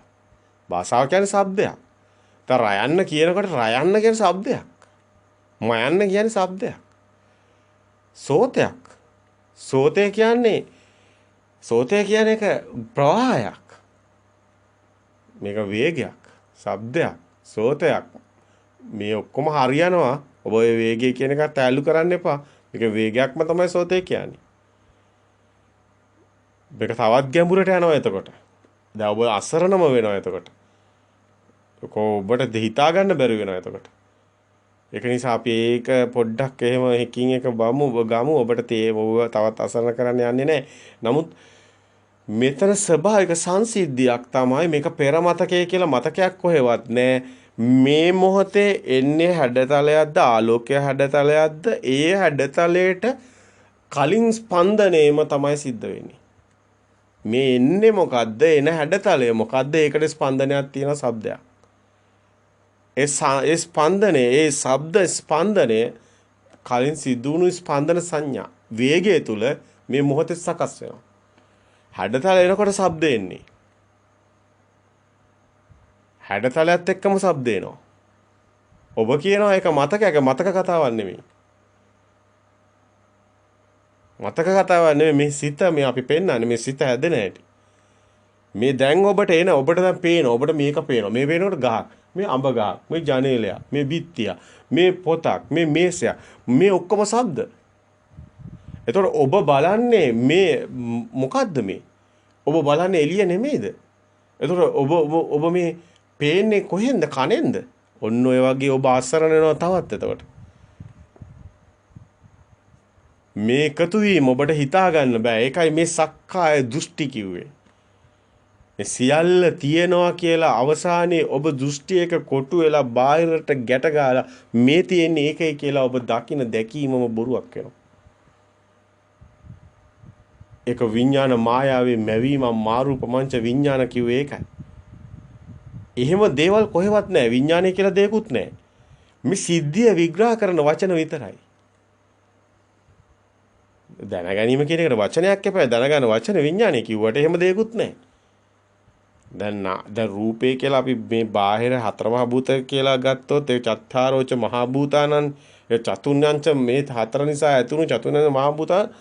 භාෂාව කියන්නේ ශබ්දයක්. දැන් රයන්න කියනකොට රයන්න කියන්නේ ශබ්දයක්. මයන්න කියන්නේ ශබ්දයක්. සෝතයක්. සෝතය කියන්නේ එක ප්‍රවාහයක්. මේක වේගයක්, ශබ්දයක්, සෝතයක්. මේ ඔක්කොම හරියනවා. ඔබ ඔය වේගය කියන එක තැලු කරන්න එපා. මේක වේගයක්ම තමයි සෝතේ කියන්නේ. මේක තවත් ගැඹුරට යනවා එතකොට. දැන් ඔබ අසරණම වෙනවා එතකොට. ඔබට හිතා ගන්න බැරි වෙනවා එතකොට. ඒක නිසා අපි ඒක පොඩ්ඩක් එහෙම එකකින් එක ගමු ඔබට ඔබ තවත් අසරණ කරන්න යන්නේ නැහැ. නමුත් මෙතන ස්වභාවික සංසිද්ධියක් තමයි මේක පෙර මතකයේ කියලා මතකයක් කොහෙවත් නැහැ. මේ මොහොතේ එන්නේ හැඩතලයක්ද ආලෝකය හැඩතලයක්ද ඒ හැඩතලයට කලින් ස්පන්දනයේම තමයි සිද්ධ වෙන්නේ. මේ එන්නේ මොකද්ද? එන හැඩතලය මොකද්ද? ඒකට ස්පන්දනයක් තියෙන શબ્දයක්. ඒ ස්පන්දනයේ ඒ ශබ්ද ස්පන්දනය කලින් සිදුණු ස්පන්දන සංඥා වේගය තුල මේ මොහොතේ සකස් වෙනවා. හැඩතල එනකොට ශබ්ද එන්නේ. හැඩතලයත් එක්කම ශබ්ද එනවා. ඔබ කියනවා ඒක මතක කතාවක් නෙමෙයි. මතක කතාවක් නෙමෙයි මේ සිත මේ අපි පෙන්නන්නේ මේ සිත හැදෙන හැටි. මේ දැන් ඔබට එන ඔබට දැන් පේන ඔබට මේක පේනවා. මේ පේනකොට ගහක්, මේ අඹ ගහක්, මේ ජනේලයක්, මේ බිත්තිය, මේ පොතක්, මේ මේසයක්, මේ ඔක්කොම ශබ්ද. එතකොට ඔබ බලන්නේ මේ මොකද්ද මේ? ඔබ බලන්නේ එළිය නෙමෙයිද? එතකොට ඔබ මේ පේන්නේ කොහෙන්ද? කනෙන්ද? ඔන්න ඔය වගේ ඔබ අසරණ වෙනවා තවත් එතකොට. මේ එකතු වීම ඔබට හිතා ගන්න බෑ. ඒකයි මේ සක්කාය දෘෂ්ටි කිව්වේ. මේ සියල්ල තියනවා කියලා අවසානයේ ඔබ දෘෂ්ටියක කොටු වෙලා බාහිරට ගැට ගහලා මේ තියෙන්නේ ඒකයි කියලා ඔබ දකින දැකීමම බොරුවක් වෙනවා. ඒක විඥාන මායාවේ මැවීම මාරූප මංච විඥාන කිව්වේ ඒකයි. එහෙම දේවල් කොහෙවත් නැහැ. විඥානය කියලා දෙයක්වත් නැහැ. මේ සිද්ධිය විග්‍රහ කරන වචන විතරයි. දැනගැනීම කියන එකට වචනයක් එපා. දැනගන්න වචන විඥානය කිව්වට එහෙම දෙයක්වත් නැහැ. දැන් රූපේ කියලා අපි මේ බාහිර හතර මහ භූත කියලා ගත්තොත් ඒ චත්තාරෝච මහ භූතානං ඒ චතුර්ණංච මේ හතර නිසා ඇතුණු චතුර්ණංච මහ භූතාන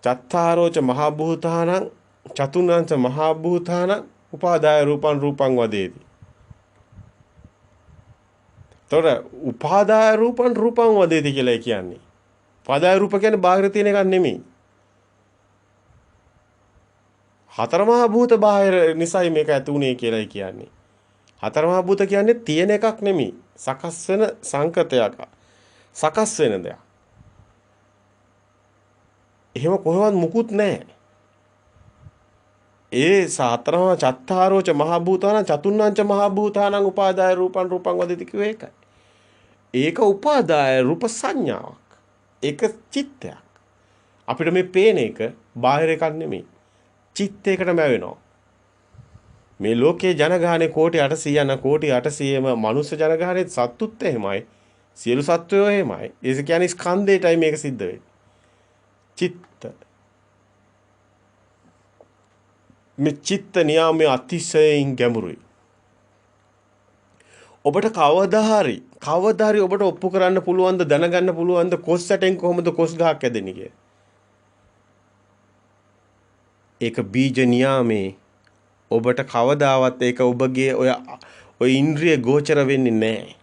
චත්තාරෝච මහ භූතානං චතුර්ණංච මහ භූතානං උපාදාය රූපං රූපං වදේති. තොර උපාදාය රූපං රූපං වදේති කියලා කියන්නේ. උපාදාය රූප කියන්නේ බාහිර තියෙන එකක් නෙමෙයි. හතර මහා භූත බාහිර නිසයි මේක ඇති උනේ කියලායි කියන්නේ. හතර මහා භූත කියන්නේ තියෙන එකක් නෙමෙයි. සකස් වෙන සංකතයක්. සකස් වෙන දෙයක්. එහෙම කොහොමවත් මුකුත් නැහැ. ඒ සතරම චත්තාරෝච මහා භූතාන චතුර්ණංච මහා භූතානං උපාදාය රූපං රූපං වදති කිව්වේ ඒකයි. ඒක උපාදාය රූප සංඥාවක්. ඒක චිත්තයක්. අපිට මේ පේන එක බාහිර එකක් නෙමෙයි. චිත්තයකටම වෙනවා. මේ ලෝකයේ ජනගහනේ කෝටි 800 කෝටි 800ම මනුස්ස ජනගහනේ සත්තුත් එහෙමයි. සියලු සත්වයෝ එහෙමයි. ඒ කියන්නේ ස්කන්ධයටයි මේක සිද්ධ වෙන්නේ. චිත්ත. මේ චිත්ත නියාමයේ අතිශයින් ගැඹුරුයි. ඔබට කවදා හරි ඔබට ඔප්පු කරන්න පුළුවන් ද දැනගන්න පුළුවන් ද කොස් සැටෙන් කොහොමද කොස් ගහක් හැදෙන්නේ කියලා. ඒක බීජ නියාමේ ඔබට කවදාවත් ඒක ඔබගේ ඔය ඉන්ද්‍රිය ගෝචර වෙන්නේ නැහැ.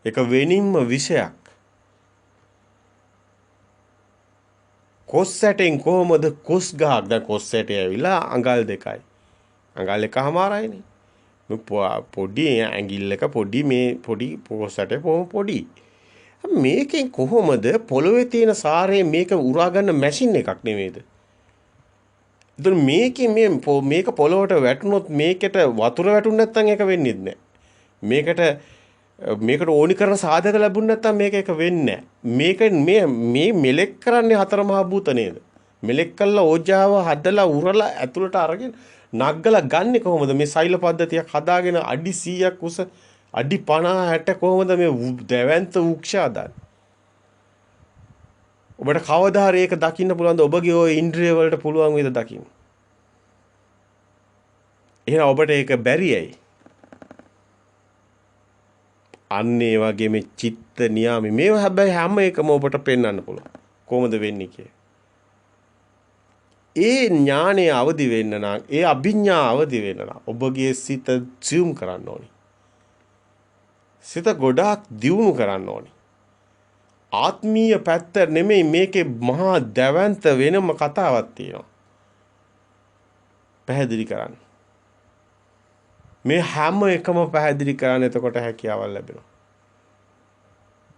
ඒක වෙනින්ම විෂයක්. කොස් සැටෙන් කොහොමද කොස් ගහක් දැන් කොස් සැටේ ඇවිලා අඟල් දෙකයි. අඟල් එකමාරයිනේ. පොඩි ඇඟිල්ල එක පොඩි මේ පොඩි කොස් සැටේ පොඩි. මේකෙන් කොහොමද පොළවේ තියෙන සාරය මේක උරා ගන්න මැෂින් එකක් නෙමෙයිද? එතන මේක පොළොවට වැටුනොත් මේකට වතුර වැටුනේ නැත්නම් ඒක වෙන්නේ නැහැ. මේකට ඕනි කරන සාධක ලැබුණ නැත්නම් මේක එක වෙන්නේ නැහැ. මේ මෙලෙක් කරන්නේ හතර මහා භූත නේද? මෙලෙක් කළා ඕජාව හදලා උරලා ඇතුළට අරගෙන නග්ගලා ගන්නේ කොහොමද? මේ සෛල පද්ධතියක් හදාගෙන අඩි 100ක් උස අඩි 50 60 කොහොමද මේ දැවැන්ත වෘක්ෂ හදන්නේ? ඔබට කවදා හරි ඒක දකින්න පුළුවන්ද? ඔබගේ ওই ඉන්ද්‍රිය වලට පුළුවන් වේද දකින්න? එහෙනම් ඔබට ඒක බැරියයි. අන්න ඒ වගේ මේ චිත්ත නියාමي මේව හැබැයි හැම එකම ඔබට පෙන්වන්න පුළුවන්. කොහොමද වෙන්නේ කියේ. ඒ ඥානය අවදි වෙන්න නම්, ඒ අභිඥා අවදි වෙන්න නම් ඔබගේ සිත zoom කරන්න ඕනි. සිත ගොඩාක් දියුණු කරන්න ඕනි. ආත්මීය පැත්ත නෙමෙයි මේකේ මහා දැවැන්ත වෙනම කතාවක් තියෙනවා. පැහැදිලි කරන්න. මේ හැම එකම පැහැදිලි කරන්න එතකොට හැකියාවක් ලැබෙනවා.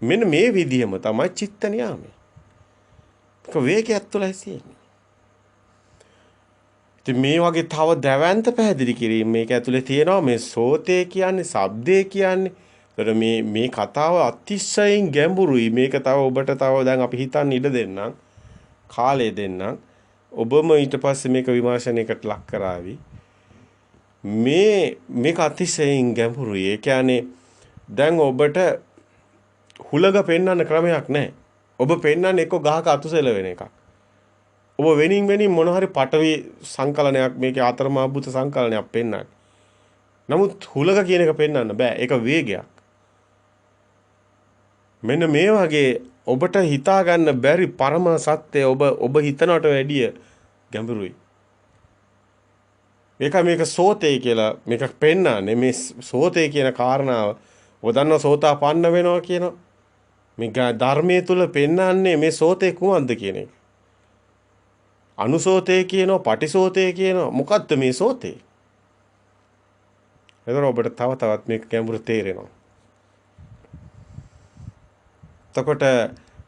මෙන්න මේ විදිහම තමයි චිත්ත නියාමය. ඒක වේගයක් තුළ ඇසියෙන්නේ. ඉතින් මේ වගේ තව දැවැන්ත පැහැදිලි කිරීම මේක ඇතුලේ තියෙනවා මේ සෝතේ කියන්නේ, ශබ්දේ කියන්නේ. ඒතර මේ කතාව අතිශයින් ගැඹුරුයි. මේක තව ඔබට තව දැන් අපි හිතන්න ඉඩ දෙන්නම්. කාලය දෙන්නම්. ඔබම ඊට පස්සේ මේක විමර්ශනයකට ලක් කරાવી. මේක අතිශයින් ගැඹුරුයි. ඒ කියන්නේ දැන් ඔබට හුලඟ පෙන්වන්න ක්‍රමයක් නැහැ. ඔබ පෙන්වන්නේ එක්ක ගහක අතුසෙල වෙන එකක්. ඔබ වෙනින් මොන හරි පටවි සංකලනයක් මේකේ අතරමා භූත සංකලනයක් පෙන්වන්නේ. නමුත් හුලඟ කියන එක පෙන්වන්න බෑ. ඒක වේගයක්. මෙන්න මේ වගේ ඔබට හිතා ගන්න බැරි පරම සත්‍ය ඔබ හිතනට වැඩිය ගැඹුරුයි. මේක සෝතේ කියලා මේක පෙන්වන්නේ මේ සෝතේ කියන කාරණාව ඔබ දන්නවා සෝතාපන්න වෙනවා කියනවා. මේ ධර්මයේ තුල පෙන්වන්නේ මේ සෝතේ කුමක්ද කියන එක. අනුසෝතේ කියනවා, පටිසෝතේ කියනවා. මොකද්ද මේ සෝතේ? එතකොට ඔබට තවත් මේක ගැඹුරු තේරෙනවා. එතකොට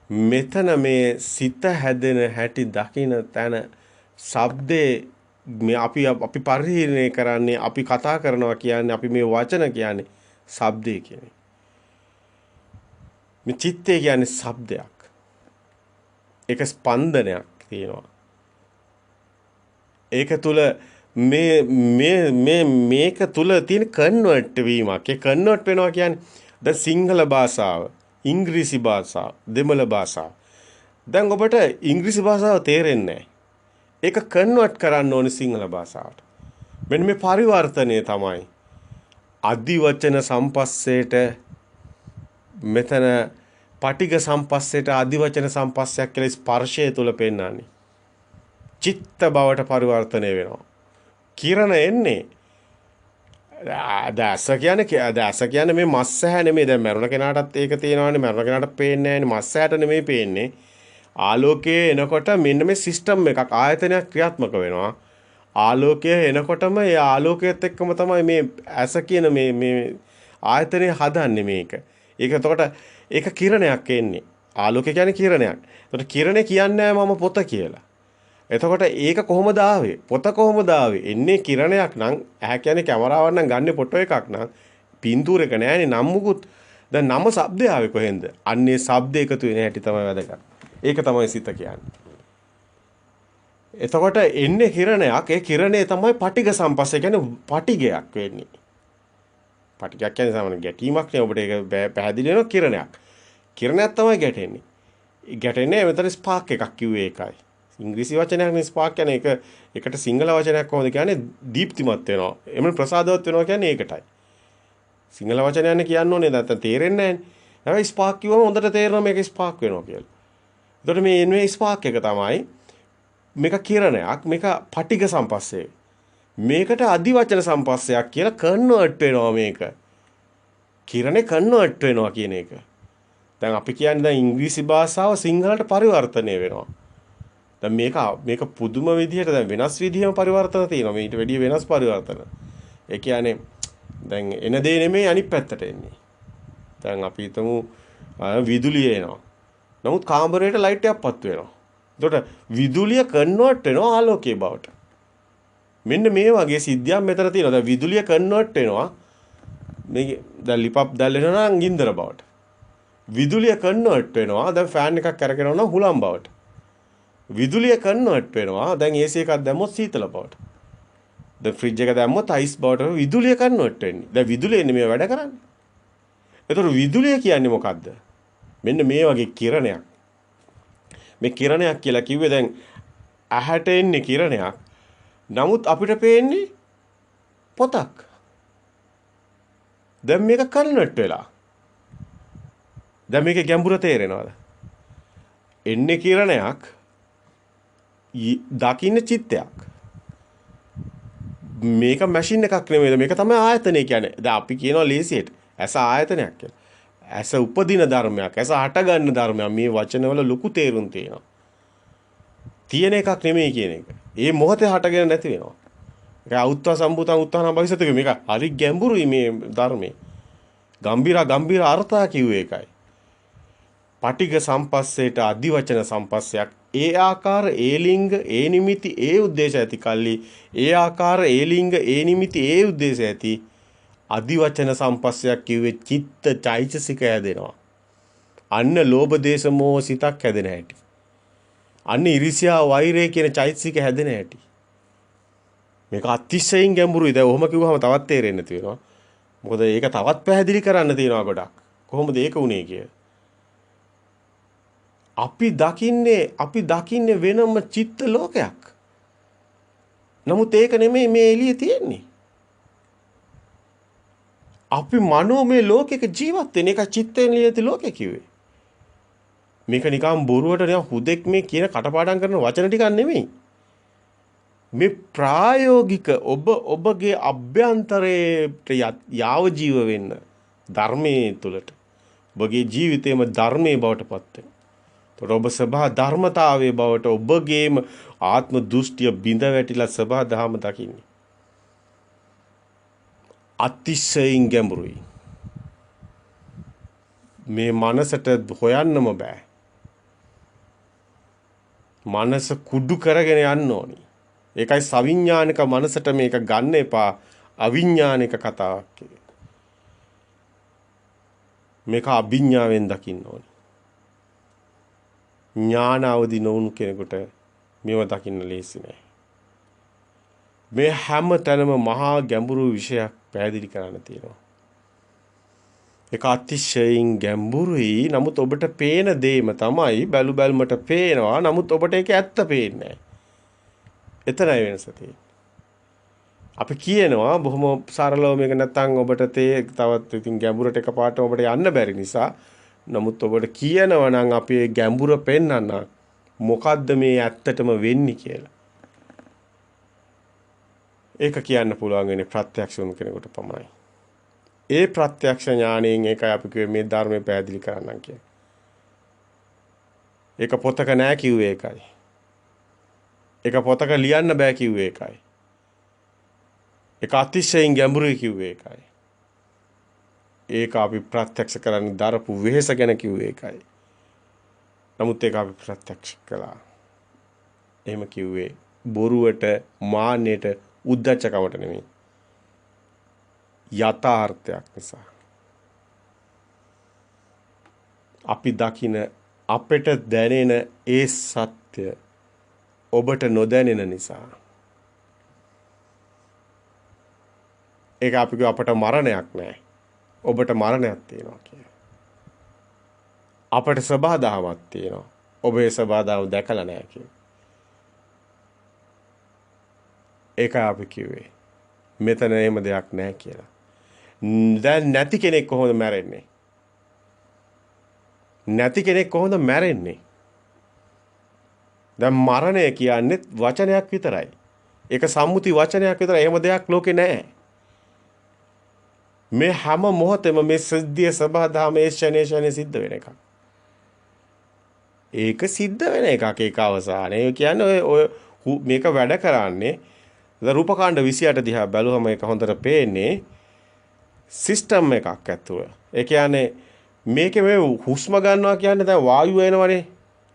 මෙතන මේ සිත හැදෙන හැටි දකින තැන ශබ්දේ මේ අපි පරිහරණය කරන්නේ අපි කතා කරනවා කියන්නේ අපි මේ වචන කියන්නේ ශබ්දේ කියන්නේ. මේ චිත්තය කියන්නේ ශබ්දයක්. ඒක ස්පන්දනයක් තියෙනවා. ඒක තුල මේක තුල තියෙන කන්වර්ට් වීමක්. ඒ කන්වර්ට් වෙනවා කියන්නේ දැන් සිංහල භාෂාව, ඉංග්‍රීසි භාෂාව, දෙමළ භාෂාව. දැන් ඔබට ඉංග්‍රීසි භාෂාව තේරෙන්නේ නැහැ. ඒක කන්වර්ට් කරන්න ඕනේ සිංහල භාෂාවට. මෙන්න මේ පරිවර්තනය තමයි අදිවචන සම්පස්සේට මෙතන පටිඝ සම්පස්සේට අදිවචන සම්පස්සයක් කියලා ස්පර්ශය තුල පෙන්වන්නේ. චිත්ත බවට පරිවර්තනය වෙනවා. කිරණ එන්නේ දැස කියන්නේ මේ මස් ඇහැ නෙමෙයි. දැන් මරුණ කෙනාටත් ඒක තියෙනවානේ. මරුණ කෙනාට පේන්නේ නැහැනේ. මස් ඇහැට නෙමෙයි පේන්නේ. ආලෝකයේ එනකොට මෙන්න මේ සිස්ටම් එකක් ආයතනයක් ක්‍රියාත්මක වෙනවා. ආලෝකය එනකොටම ඒ ආලෝකයත් එක්කම තමයි මේ ඇස කියන මේ ආයතනය හදන්නේ මේක. ඒක එතකොට ඒක කිරණයක් එන්නේ. ආලෝකය කියන්නේ කිරණයක්. එතකොට කිරණේ කියන්නේ මම පොත කියලා. එතකොට ඒක කොහොමද ආවේ? පොත කොහොමද ආවේ? එන්නේ කිරණයක් නම් ඇහැ කියන්නේ කැමරාවක් නම් ගන්න ෆොටෝ එකක් නම් පින්තූරයක නෑනේ නම් මුකුත්. දැන් නම ශබ්දය ආවේ කොහෙන්ද? අන්නේ ශබ්ද එකතු වෙන හැටි තමයි වැදගත්. ඒක තමයි සිත කියන්නේ. එතකොට එන්නේ කිරණයක්. ඒ කිරණේ තමයි පටිඝ සම්පස්සේ කියන්නේ පටිඝයක් වෙන්නේ. පටිඝයක් කියන්නේ සාමාන්‍ය ගැටීමක් නේ. ඔබට ඒක පැහැදිලි වෙනවා කිරණයක්. කිරණයක් තමයි ගැටෙන්නේ. ගැටෙන්නේ මෙතන ස්පාර්ක් එකක් කිව්වේ ඒකයි. ඉංග්‍රීසි වචනයක් නේ ස්පාර්ක් කියන්නේ ඒකට සිංහල වචනයක් කොහොමද කියන්නේ දීප්තිමත් වෙනවා. එමෙ ප්‍රසාදවත් වෙනවා කියන්නේ ඒකටයි. සිංහල වචනයන්නේ කියන්න ඕනේ නැත්නම් තේරෙන්නේ නැහැ. හැබැයි ස්පාර්ක් කිව්වම හොඳට තේරෙනවා මේක ස්පාර්ක් වෙනවා කියලා. එතකොට මේ ස්පාර්ක් එක තමයි මේක කිරණයක් මේක පටිඝ සම්පස්සේ. මේකට අදිවචන සම්පස්සයක් කියලා කන්වර්ට් වෙනවා මේක. කිරණේ කන්වර්ට් වෙනවා කියන එක. දැන් අපි කියන්නේ දැන් ඉංග්‍රීසි භාෂාව සිංහලට පරිවර්තනය වෙනවා. දැන් මේක පුදුම විදිහට දැන් වෙනස් විදිහම පරිවර්තන තියෙනවා. මේකට වැඩිය වෙනස් පරිවර්තන. ඒ කියන්නේ දැන් එන දේ නෙමෙයි අනිත් පැත්තට එන්නේ. දැන් අපි හිතමු විදුලිය එනවා. නමුත් කාමරේට ලයිට් එකක් පත් වෙනවා. එතකොට විදුලිය කන්වර්ට් වෙනවා ආලෝකයේ බවට. මෙන්න මේ වගේ සිද්ධියක් මෙතන තියෙනවා. දැන් විදුලිය කන්වර්ට් වෙනවා මේ දැන් ලිපප් දැල්ලෙනවා නම් ගින්දර බවට. විදුලිය කන්වර්ට් වෙනවා දැන් ෆෑන් එකක් කරකිනවා නම් හුලම් බවට. විදුලිය කන්වර්ට් වෙනවා දැන් AC එකක් දැම්මොත් සීතල බවට. දැන් ෆ්‍රිජ් එක දැම්මොත් අයිස් බවට විදුලිය කන්වර්ට් වෙන්නේ. දැන් විදුලියනේ මේ වැඩ කරන්නේ. එතකොට විදුලිය කියන්නේ මොකද්ද? මෙන්න මේ වගේ කිරණයක්. මේ කිරණයක් කියලා කිව්වේ දැන් ඇහැට එන්නේ කිරණයක්. නමුත් අපිට පේන්නේ පොතක්. දැන් මේක කන්වර්ට් වෙලා. දැන් මේකේ ගැඹුර තේරෙනවද? එන්නේ කිරණයක් දකින්න චිත්තයක්. මේක මැෂින් එකක් නෙමෙයි. මේක තමයි ආයතනය කියන්නේ. දැන් අපි කියනවා ලේසියට ඇස ආයතනයක් කියලා. ඇස උපදින ධර්මයක්. ඇස හට ගන්න ධර්මයක්. මේ වචනවල ලොකු තේරුම් තියෙනවා. තියෙන එකක් නෙමෙයි කියන එක. ඒ මොහොතේ හටගෙන නැති වෙනවා. ඒක අවුත්වා සම්බුතං උත්තාන භවිෂතක මේක හරි ගැඹුරුයි මේ ධර්මයේ. ගම්බීර අර්ථය කිව්වේ ඒකයි. පටිඝ සම්පස්සේට අදිවචන සම්පස්සයක් ඒ ආකාර ඒ ලිංග ඒ නිමිති ඒ ಉದ್ದೇಶ ඇති කල්ලි ඒ ආකාර ඒ ලිංග ඒ නිමිති ඒ ಉದ್ದೇಶ ඇති අදිවචන සම්පස්සයක් කිව්වේ චිත්ත චෛතසික හැදෙනවා. අන්න ලෝභ දේශ මොහ සිතක් හැදෙන හැටි. අන්න ඉරිසියා වෛරය කියන චෛතසික හැදෙන හැටි. මේක අතිශයින් ගැඹුරුයි. දැන් ඔහොම කිව්වහම තවත් තේරෙන්නේ නැති වෙනවා. මොකද ඒක තවත් පැහැදිලි කරන්න තියෙනවා ගොඩක්. කොහොමද ඒක උනේ කිය. අපි දකින්නේ වෙනම චිත්ත ලෝකයක්. නමුත් ඒක නෙමෙයි මේ එළියේ තියෙන්නේ. අපි මනෝමය ලෝකයක ජීවත් වෙන එක චිත්තෙන් ලියති ලෝකේ කිව්වේ. මේක නිකම් බොරුවට නිකම් හුදෙක් මේ කියන කටපාඩම් කරන වචන ටිකක් නෙමෙයි. මේ ප්‍රායෝගික ඔබගේ අභ්‍යන්තරයට යාව ජීව වෙන්න ධර්මයේ තුලට ඔබගේ ජීවිතේම ධර්මයේ බවට පත් වෙන. ඒතකොට ඔබ සබහා ධර්මතාවයේ බවට ඔබගේම ආත්ම දෘෂ්ටිය බිඳ වැටිලා සබහා දහම දකින්නේ. අතිශයින් ගැඹුරුයි. මේ මනසට හොයන්නම බෑ. මනස කුඩු කරගෙන යන්න ඕනි. ඒකයි සවිඥානික මනසට මේක ගන්න එපා. අවිඥානික කතාවක් මේක අභිඥාවෙන් දකින්න ඕනි. ඥාන අවදි නොවුණු කෙනෙකුට මේව දකින්න ලේසි නෑ. මේ හැම තැනම මහා ගැඹුරු විෂයක් පැහැදිලි කරන්න තියෙනවා. ඒක අතිශයින් ගැඹුරුයි. නමුත් ඔබට පේන දේම තමයි බැලු බැලමට පේනවා. නමුත් ඔබට ඒක ඇත්ත පේන්නේ නැහැ. එතරම් වෙනස තියෙන්නේ. අපි කියනවා බොහොම සරලව මේක නැත්තම් ඔබට තවත් ඉතින් ගැඹුරට එකපාරට ඔබට යන්න බැරි නිසා. නමුත් ඔබට කියනවා නම් අපි ගැඹුර පෙන්වන්න මොකද්ද මේ ඇත්තටම වෙන්නේ කියලා. ඒක කියන්න පුළුවන් වෙන්නේ ප්‍රත්‍යක්ෂ වුණු කෙනෙකුට පමණයි. ඒ ප්‍රත්‍යක්ෂ ඥාණයෙන් ඒකයි අපි කිව්වේ මේ ධර්මය පැහැදිලි කරන්නම් කියන්නේ. ඒක පොතක නෑ කිව්වේ ඒකයි. ඒක පොතක ලියන්න බෑ කිව්වේ ඒකයි. ඒක අතිශයින් ගැඹුරුයි කිව්වේ ඒකයි. ඒක අපි ප්‍රත්‍යක්ෂ කරන්න දරපු වෙහෙස ගැන කිව්වේ ඒකයි. නමුත් ඒක අපි ප්‍රත්‍යක්ෂ කළා. එහෙම කිව්වේ බොරුවට, මාන්නයට, උද්දච්චකමට නෙමෙයි. යථාර්ථයක් නිසා. අපි දකින අපට දැනෙන ඒ සත්‍ය ඔබට නොදැනෙන නිසා. ඒක අපි අපට මරණයක් නෑ. ඔබට මරණයක් තියෙනවා කියන්නේ. අපට සබහාදහමක් තියෙනවා. ඔබේ සබහාදහම දැකලා නෑ කියන්නේ. ඒකයි අපි කිව්වේ. මෙතන එහෙම දෙයක් නෑ කියලා. දැන් නැති කෙනෙක් කොහොමද මැරෙන්නේ? නැති කෙනෙක් කොහොමද මැරෙන්නේ? දැන් මරණය කියන්නේ වචනයක් විතරයි. ඒක සම්මුති වචනයක් විතරයි. එහෙම දෙයක් ලෝකේ නැහැ. මේ හැම මොහොතෙම මේ සිද්ධිය සබහාදහම ඒ ෂණේ සිද්ධ වෙන එකක්. ඒක සිද්ධ වෙන එකක් ඒක අවසානයේ කියන්නේ ඔය මේක වැඩ කරන්නේ රූපකාණ්ඩ 28 දිහා බැලුවම ඒක හොඳට පේන්නේ සිස්ටම් එකක් ඇතුළ. ඒ කියන්නේ මේකේ මේ හුස්ම ගන්නවා කියන්නේ දැන් වායුව එනවනේ.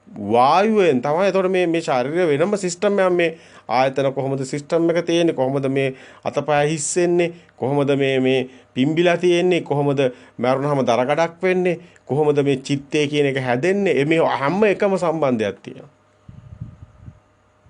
වායුවෙන් තමයි එතකොට මේ ශරීරය වෙනම සිස්ටම් එකක් මේ ආයතන කොහොමද සිස්ටම් එක තියෙන්නේ කොහොමද මේ අතපය හිස්සෙන්නේ කොහොමද මේ පිම්බිලා තියෙන්නේ කොහොමද මරුණාම දරකඩක් වෙන්නේ කොහොමද මේ චිත්තය කියන එක හැදෙන්නේ මේ හැම එකම සම්බන්ධයක් තියෙනවා.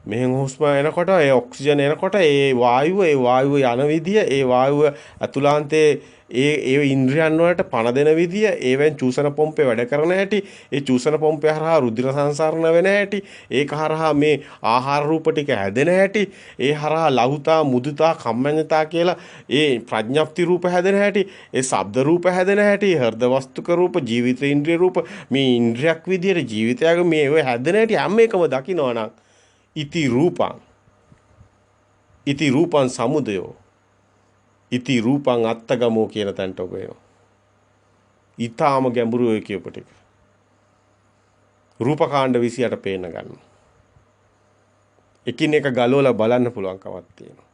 මෙහෙන් හුස්ම එනකොට ඒ ඔක්සිජන් එනකොට ඒ වායුව යන විදිය ඒ වායුව අතුලාන්තයේ ඒ ඉන්ද්‍රියන් වලට පණ දෙන විදිය ඒවෙන් චූසන පොම්පේ වැඩ කරන හැටි ඒ චූසන පොම්පේ හරහා රුධිර සංසරණ වෙන හැටි ඒක හරහා මේ ආහාර රූප ටික හැදෙන හැටි ඒ හරහා ලහුතා මුදුතා කම්මඤ්ඤතා කියලා ඒ ප්‍රඥප්ති රූප හැදෙන හැටි ඒ ශබ්ද රූප හැදෙන හැටි හෘද වස්තුක රූප ජීවිත ඉන්ද්‍රිය රූප මේ ඉන්ද්‍රියක් විදියට ජීවිතයක මේ හැදෙන හැටි හැම එකම දකින්නවනම් ඉති රූපං සමුදයෝ ඉති රූපං අත්තගමෝ කියන තැනට ඔබ එනවා. ඊටාම ගැඹුරු ඔය කියපු ටික. රූපකාණ්ඩ 28 පේන්න ගන්න. එකින් එක ගලවලා බලන්න පුළුවන් කමක් තියෙනවා.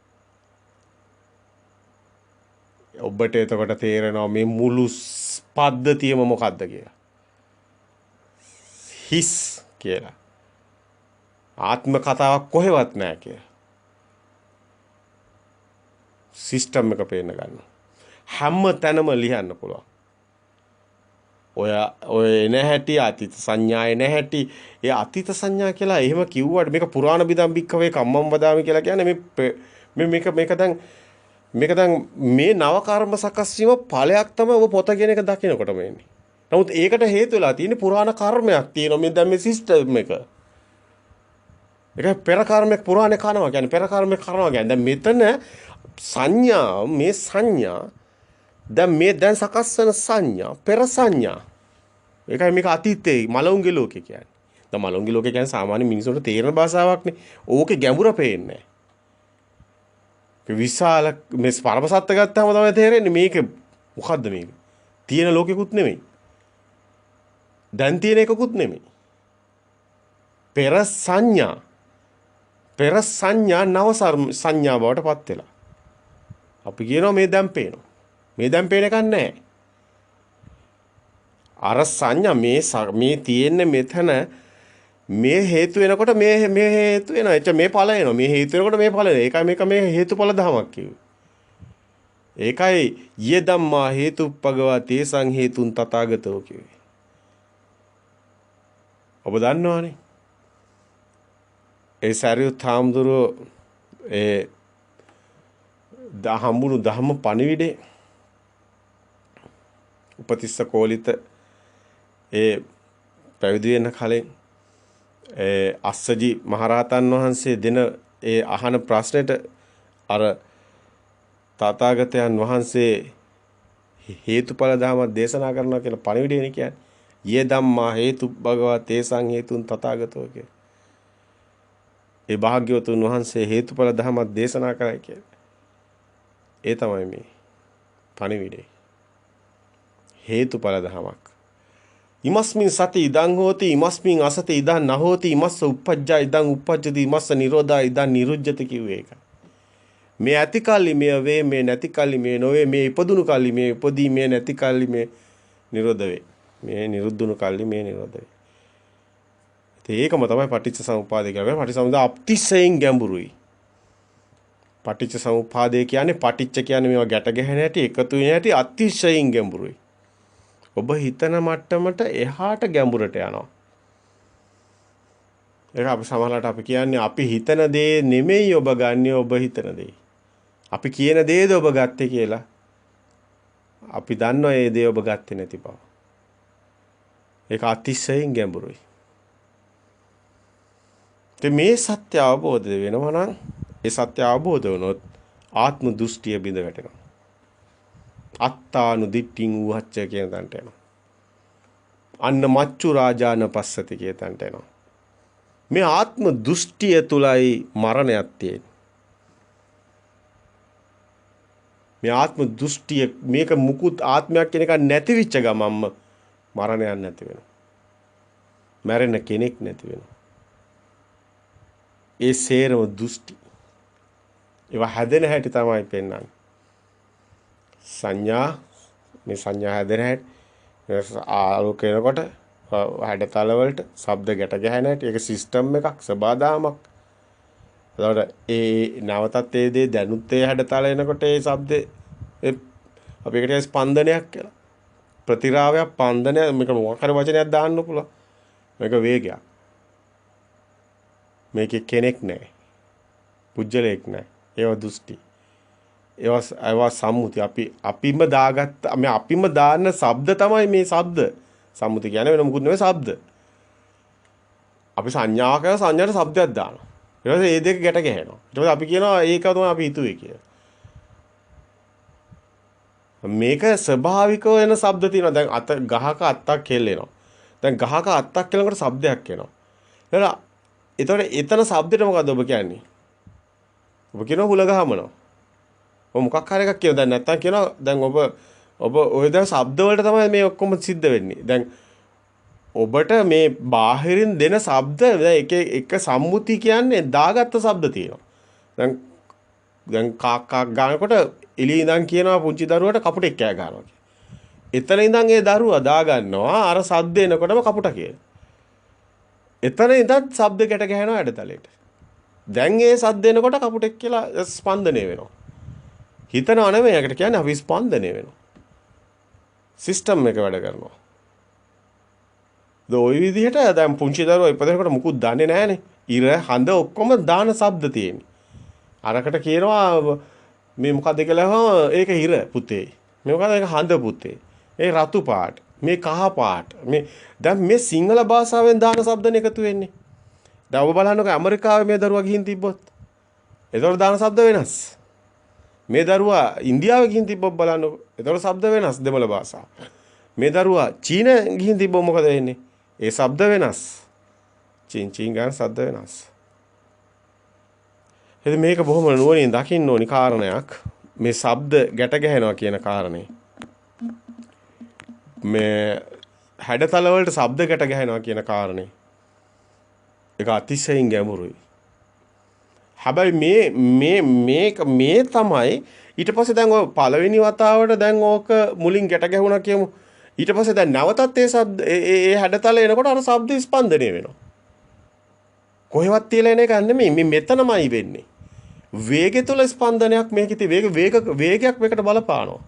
ඔබට එතකොට තේරෙනවා මේ මුළු පද්ධතියම මොකද්ද කියලා. හිස් කියලා. ආත්ම කතාවක් කොහෙවත් නැහැ කියලා. සිස්ටම් එක පේන්න ගන්න. හැම තැනම ලියන්න පුළුවන්. ඔය එන හැටි අතීත සංඥා එන හැටි ඒ අතීත සංඥා කියලා එහෙම කිව්වට මේක පුරාණ බිදම් බික්කවේ කම්මම් වදාමි කියලා කියන්නේ මේක දැන් මේ නව කර්ම සකස් වීම ඵලයක් තමයි ඔබ පොත කියන එක දකිනකොටම එන්නේ. නමුත් ඒකට හේතු වෙලා තියෙන්නේ පුරාණ කර්මයක් තියෙනවා මේ දැන් මේ සිස්ටම් එක. ඒක පෙර කර්මයක් පුරාණ කනවා කියන්නේ පෙර කර්මයක් කරනවා කියන්නේ දැන් මෙතන සංඥා දැන් සකස් වෙන සංඥා පෙර සංඥා. ඒකයි මේක අතීතයේ මලවුන්ගේ ලෝකේ කියන්නේ. දැන් මලවුන්ගේ ලෝකේ කියන්නේ සාමාන්‍ය මිනිසුන්ට තේරෙන භාෂාවක්නේ. ඕකේ ගැඹුර පේන්නේ නැහැ. විශාල මේ පරම සත්‍ය ගත්තාම තමයි තේරෙන්නේ මේක මොකද්ද මේක? තියෙන ලෝකෙකුත් නෙමෙයි. දැන් තියෙන එකකුත් නෙමෙයි. පෙර සංඥා නව සංඥා බවට පත් වෙලා. අපි කියනවා මේ දැන් පේනවා. මේ දැන් පේන එකක් නැහැ. අර සංඥා මේ තියෙන්නේ මෙතන මේ හේතු වෙනකොට මේ හේතු වෙනවා. එච්ච මේ ඵල එනවා. මේ හේතු වෙනකොට මේ ඵල එනවා. ඒකයි මේක මේ හේතුඵල ධමයක් කිව්වේ. ඒකයි යේ ධම්මා හේතුප්පගවා තේසං හේතුන් තථාගතෝ කිව්වේ. ඔබ දන්නවනේ. ඒ සාරියුත් හාමුදුරුවෝ ඒ හම්බුණු ධම්ම පණිවිඩේ උපතිස්ස කෝලිත ඒ පැවිදි වෙන කලින් අස්සජි මහරහතන් වහන්සේ දෙන ඒ අහන ප්‍රශ්නෙට අර තථාගතයන් වහන්සේ හේතුඵල ධර්ම දේශනා කරනවා කියලා පණිවිඩයනේ කියන්නේ. යේ ධම්මා හේතු භගවා තේසං හේතුන් තථාගතෝ කිය. ඒ භාග්‍යවතුන් වහන්සේ හේතුඵල ධර්ම දේශනා කරයි කියන්නේ. ඒ තමයි මේ පණිවිඩය. හේතුඵල ධමයක්. ඉමස්මින් සති ඉදං හෝති ඉමස්මින් අසති ඉදං නහෝති ඉමස්ස උප්පජ්ජා ඉදං උප්පජ්ජති ඉමස්ස නිරෝධා ඉදං නිරුජ්ජති කිව්වේ ඒක. මේ ඇති කල්ලි මේ වේ මේ නැති කල්ලි මේ නොවේ මේ ඉපදුණු කල්ලි මේ උපදී මේ නැති කල්ලි මේ නිරෝධ වේ. මේ නිරුද්ධුණු කල්ලි මේ නිරෝධ වේ. ඒකම තමයි පටිච්ච සමුප්පාදේ කියන්නේ. පටිච්ච සමුප්පාද අතිශයින් ගැඹුරුයි. පටිච්ච සමුප්පාදේ කියන්නේ පටිච්ච කියන්නේ මේවා ගැට ගැහෙන හැටි එකතු වෙන හැටි අතිශයින් ගැඹුරුයි. ඔබ හිතන මට්ටමට එහාට ගැඹුරට යනවා. ඒක අපි සමහරවිට අපි කියන්නේ අපි හිතන දේ නෙමෙයි ඔබ ගන්නෙ ඔබ හිතන දේ. අපි කියන දේද ඔබ ගත්තේ කියලා. අපි දන්නවා ඒ දේ ඔබ ගත්තේ නැති බව. ඒක අතිශයින් ගැඹුරුයි. මේ සත්‍ය අවබෝධ වෙනවා නම් ඒ සත්‍ය අවබෝධ වුණොත් ආත්ම දෘෂ්ටිය බිඳ වැටෙනවා. අත්තානු දිට්ඨින් උහච්ච කියන තැනට එනවා. අන්න මච්චු රාජාන පස්සති කියන තැනට එනවා. මේ ආත්ම දෘෂ්ටිය තුලයි මරණයක් තියෙන්නේ. මේ ආත්ම දෘෂ්ටිය මේක මුකුත් ආත්මයක් කියන එක නැති වෙච්ච ගමන්ම මරණයක් නැති වෙනවා. මැරෙන කෙනෙක් නැති වෙනවා. ඒ සේරම දෘෂ්ටි. ඒවා හැදෙන හැටි තමයි පෙන්වන්නේ. සංඥා මේ සංඥා හැදෙන හැටි ආලෝක වෙනකොට හැඩතල වලට ශබ්ද ගැට ගැහෙන හැටි ඒක සිස්ටම් එකක් සබාදාමක්. එතකොට ඒ නවතත් ඒ දේ දැනුත් ඒ හැඩතල එනකොට ඒ ශබ්දේ අපි ඒකට ස්පන්දනයක් කියලා. ප්‍රතිරාවයක් ස්පන්දනය මේක මොකක් හරි වචනයක් දාන්න පුළුවන්. මේක වේගයක්. මේකේ කෙනෙක් නැහැ. පුජ්‍යලයක් නැහැ. ඒව දෘෂ්ටි. ඒවා සම්මුති අපිම දාගත්ත මේ අපිම දාන්න ශබ්ද තමයි මේ ශබ්ද. සම්මුති කියන්නේ වෙන මොකුත් නෙවෙයි ශබ්ද. අපි සංඥාවක් කරලා සංඥාට ශබ්දයක් දානවා. ඊට පස්සේ මේ දෙක ගැට ගැහෙනවා. ඊට පස්සේ අපි කියනවා ඒක තමයි අපි හිතුවේ කියලා. මේක ස්වභාවිකව වෙන ශබ්ද තියෙනවා. දැන් ගහක අත්තක් කෙල්ලෙනවා. දැන් ගහක අත්තක් කෙලනකොට ශබ්දයක් එනවා. එතකොට එතන ශබ්දෙට මොකද්ද ඔබ කියන්නේ? ඔබ කියනවා හුල ගහමනවා. ඔබ මොකක් හරි එකක් කියනවා. දැන් නැත්තම් කියනවා දැන් ඔබ ඔය දැන් ශබ්ද වලට තමයි මේ ඔක්කොම සිද්ධ වෙන්නේ. දැන් ඔබට මේ බාහිරින් දෙන ශබ්ද එක සම්මුති කියන්නේ දාගත්ත ශබ්ද තියෙනවා. දැන් කාක් ගානකොට එළිය ඉඳන් කියනවා පුංචි දරුවට කපුටෙක් කෑ ගන්නවා කියලා. එතන ඉඳන් ඒ දරුවා දා ගන්නවා අර ශබ්ද එනකොටම කපුට කියලා. එතන ඉඳන් ශබ්ද ගැට ගහනවා ඇඩතලෙට. දැන් ඒ ශබ්ද එනකොට කපුටෙක් කියලා ස්පන්දනය වෙනවා. හිතනව නෙමෙයි ඒකට කියන්නේ අපි ස්පන්දනය වෙනවා. සිස්ටම් එක වැඩ කරනවා. ওই විදිහට දැන් පුංචි දරුවෝ ඉපදෙනකොට මුකුත් දන්නේ නැහනේ. ඉර හඳ ඔක්කොම දාන ශබ්ද තියෙන්නේ. අරකට කියනවා මේ මොකද කියලා ඒක හිර පුතේ. මේ මොකද ඒක හඳ පුතේ. ඒ රතු පාට. මේ කහ පාට. මේ දැන් මේ සිංහල භාෂාවෙන් දාන ශබ්දන එකතු වෙන්නේ. දැන් ඔබ බලන්නකෝ ඇමරිකාවේ මේ දරුවා ගිහින් තිබ්බොත්. ඒතකොට දාන ශබ්ද වෙනස්. මේ දරුවා ඉන්දියාවේ ගිහින් තිබ්බොත් බලන්නකෝ. ඒතකොට ශබ්ද වෙනස් දෙමළ භාෂාව. මේ දරුවා චීන ගිහින් තිබ්බොත් මොකද වෙන්නේ? ඒ ශබ්ද වෙනස්. චින් ගන්න ශබ්ද වෙනස්. එහෙනම් මේක බොහොම නුවණින් දකින්න ඕනි කාරණයක්. මේ ශබ්ද ගැට ගැහෙනවා කියන කාරණේ. මේ හැඩතල වලට ශබ්ද ගැට ගැහෙනවා කියන කාරණේ. ඒක අතිශයින් ගැඹුරුයි. හැබැයි මේ තමයි ඊට පස්සේ දැන් ඔය පළවෙනි වතාවට දැන් ඕක මුලින් ගැට ගැහුණා කියමු. ඊට පස්සේ දැන් නැවතත් ඒ ශබ්ද ඒ හැඩතල එනකොට අර ශබ්ද ස්පන්දනය වෙනවා. කොහෙවත් තියලා එන එක නෙමෙයි මේ මෙතනමයි වෙන්නේ. වේගය තුල ස්පන්දනයක් මේකේ වේගයක් මේකට බලපානවා.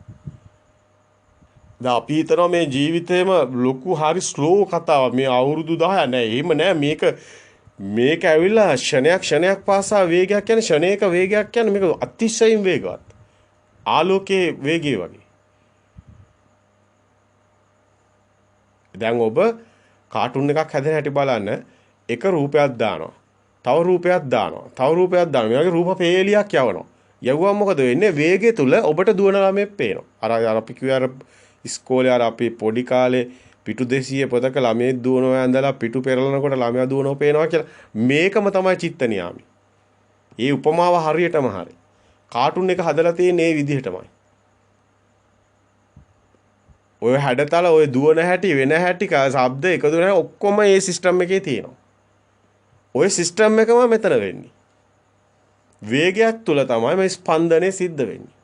දැන් අපි හිතනවා මේ ජීවිතේම ලොකු හරි ස්ලෝ කතාවක්. මේ අවුරුදු 10 නෑ. එහෙම නෑ. මේක ඇවිල්ලා ක්ෂණයක් පාසා වේගයක් කියන්නේ ක්ෂණයක වේගයක් කියන්නේ මේක අතිශයින් වේගවත්. ආලෝකයේ වේගය වගේ. දැන් ඔබ කාටුන් එකක් හැදෙන හැටි බලන්න එක රූපයක් දානවා. තව රූපයක් දානවා. තව රූපයක් දානවා. මේ වගේ රූප පේලියක් යවනවා. යවුවම මොකද වෙන්නේ? වේගය තුල ඔබට දුවන ළමෙක් පේනවා. අර අපි කිව්වේ අර ඉස්කෝලේ අර අපි පොඩි කාලේ පිටු 200 පොතක ළමයෙක් දුවනවා ඇඳලා පිටු පෙරලනකොට ළමයා දුවනවා පේනවා කියලා. මේකම තමයි චිත්ත නියාමි. ඒ උපමාව හරියටම හරි. කාටුන් එක හදලා තියෙන්නේ මේ විදිහටමයි. ඔය හැඩතල ඔය දුවන හැටි වෙන හැටි ශබ්ද එකතු වෙන ඔක්කොම මේ සිස්ටම් එකේ තියෙනවා. ඔය සිස්ටම් එකම මෙතන වෙන්නේ. වේගයක් තුල තමයි මේ ස්පන්දනය සිද්ධ වෙන්නේ.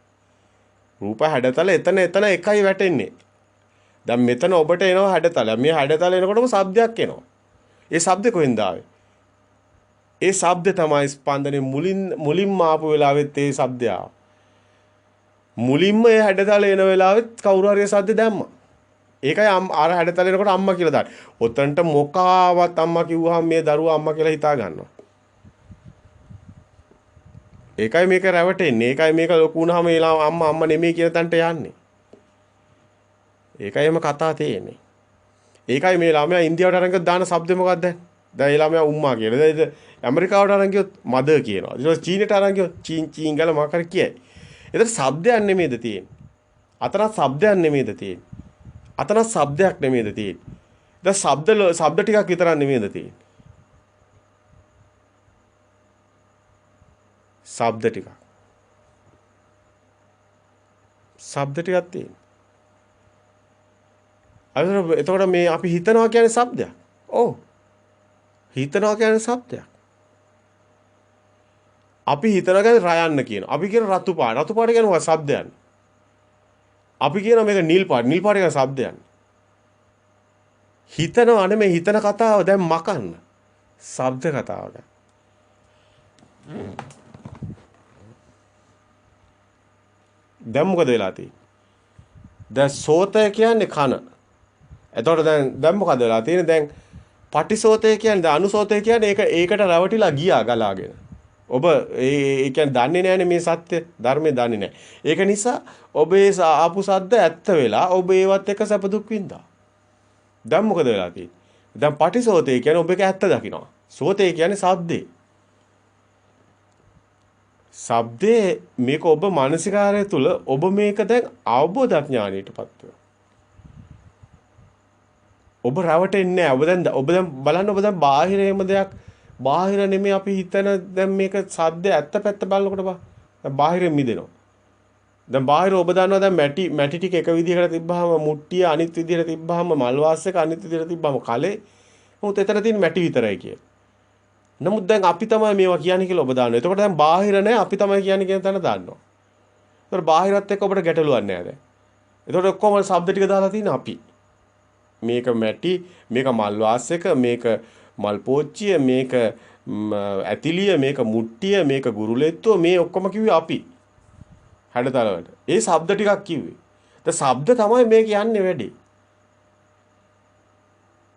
රූප හැඩතල එතන එකයි වැටෙන්නේ. දැන් මෙතන ඔබට එනවා හැඩතල. මේ හැඩතල එනකොටම ශබ්දයක් එනවා. ඒ ශබ්ද කොහෙන්ද ආවේ? ඒ ශබ්ද තමයි ස්පන්දනේ මුලින්ම ආපු වෙලාවෙත් ඒ ශබ්දය ආවා. මුලින්ම ඒ හැඩතල එන වෙලාවෙත් කවුරු හරි ශබ්ද දැම්මා. ඒකයි අර හැඩතල එනකොට අම්මා කියලා දාන්නේ. ඔතනට මොකාවත් අම්මා කිව්වහම මේ දරුවා අම්මා කියලා හිතා ගන්නවා. ඒකයි මේක රැවටෙන්නේ. ඒකයි මේක ලොකු වුණාම ඒලා අම්මා නෙමෙයි කියන තැනට යන්නේ. ඒකයි එම කතා තියෙන්නේ. ඒකයි මේ ළමයා ඉන්දියාවට අරන් ගියොත් දාන શબ્ද මොකක්ද දැන්? දැන් ඒ ළමයා උම්මා කියලා. දැන් ඇමරිකාවට අරන් ගියොත් මදර් කියනවා. ඊට පස්සේ චීනට අරන් ගියොත් චීන් ගාලා මොකක් හරි කියයි. ඒතර શબ્දයක් නෙමෙයිද තියෙන්නේ? අතනත් શબ્දයක් නෙමෙයිද තියෙන්නේ? අතනත් શબ્දයක් නෙමෙයිද තියෙන්නේ? දැන් શબ્ද ටිකක් විතරක් නෙමෙයිද තියෙන්නේ? ශබ්ද ටිකක් තියෙනවා. එතකොට මේ අපි හිතනවා කියන්නේ ශබ්දයක්. ඔව්. හිතනවා කියන්නේ ශබ්දයක්. අපි හිතනවා කියන්නේ රයන්න කියනවා. අපි කියන රතු පාට. රතු පාට කියනවා ශබ්දයක්. අපි කියනවා මේක නිල් පාට. නිල් පාට කියන ශබ්දයක්. හිතනවා නෙමෙයි හිතන කතාව දැන් මකන්න. ශබ්ද කතාවක. දැන් මොකද වෙලා තියෙන්නේ? දැන් සෝතය කියන්නේ කන. එතකොට දැන් මොකද වෙලා තියෙන්නේ? දැන් පටිසෝතය කියන්නේ දැන් අනුසෝතය කියන්නේ ඒකට රැවටිලා ගියා ගලාගෙන. ඔබ ඒ කියන්නේ දන්නේ නැහැනේ මේ සත්‍ය ධර්මයේ දන්නේ නැහැ. ඒක නිසා ඔබ ඒ ආපු සද්ද ඇත්ත වෙලා ඔබ ඒවත් එක්ක සැප දුක් විඳා. දැන් මොකද වෙලා තියෙන්නේ? දැන් පටිසෝතය කියන්නේ ඔබ ඒක ඇත්ත දකිනවා. සෝතය කියන්නේ ශබ්දේ. ශබ්දේ මේක ඔබ මානසිකාරය තුල ඔබ මේක දැන් අවබෝධ ඥානයටපත් වෙනවා. ඔබ රවටෙන්නේ නැහැ. ඔබ දැන් බලන්න ඔබ දැන් බාහිරේම දෙයක් බාහිර නෙමෙයි අපි හිතන දැන් මේක සද්ද ඇත්ත පැත්ත බලනකොට බා. දැන් බාහිරෙන් මිදෙනවා. දැන් බාහිර ඔබ දන්නවා දැන් මැටි ටික එක විදිහකට තිබ්බහම මුට්ටිය අනිත් විදිහට තිබ්බහම මල් වාස් එක අනිත් විදිහට තිබ්බහම කලේ මොකද එතන තියෙන මැටි විතරයි කියලා. නමුත් දැන් අපි තමයි මේවා කියන්නේ කියලා ඔබ දන්නවා. එතකොට දැන් බාහිර නැහැ අපි තමයි කියන්නේ කියන තැන දන්නවා. ඒතකොට බාහිරත් එක්ක ඔබට ගැටලුවක් නැහැ දැන්. එතකොට ඔක්කොම ශබ්ද ටික දාලා තියෙන අපි. මේක මැටි, මේක මල් වාස් එක, මේක මල් පෝච්චිය, මේක ඇතිලිය, මේක මුට්ටිය, මේක ගුරුලෙත්තුව මේ ඔක්කොම කිව්වේ අපි. හැඩතල වලට. ඒ ශබ්ද ටිකක් කිව්වේ. ද ශබ්ද තමයි මේ කියන්නේ වැඩි.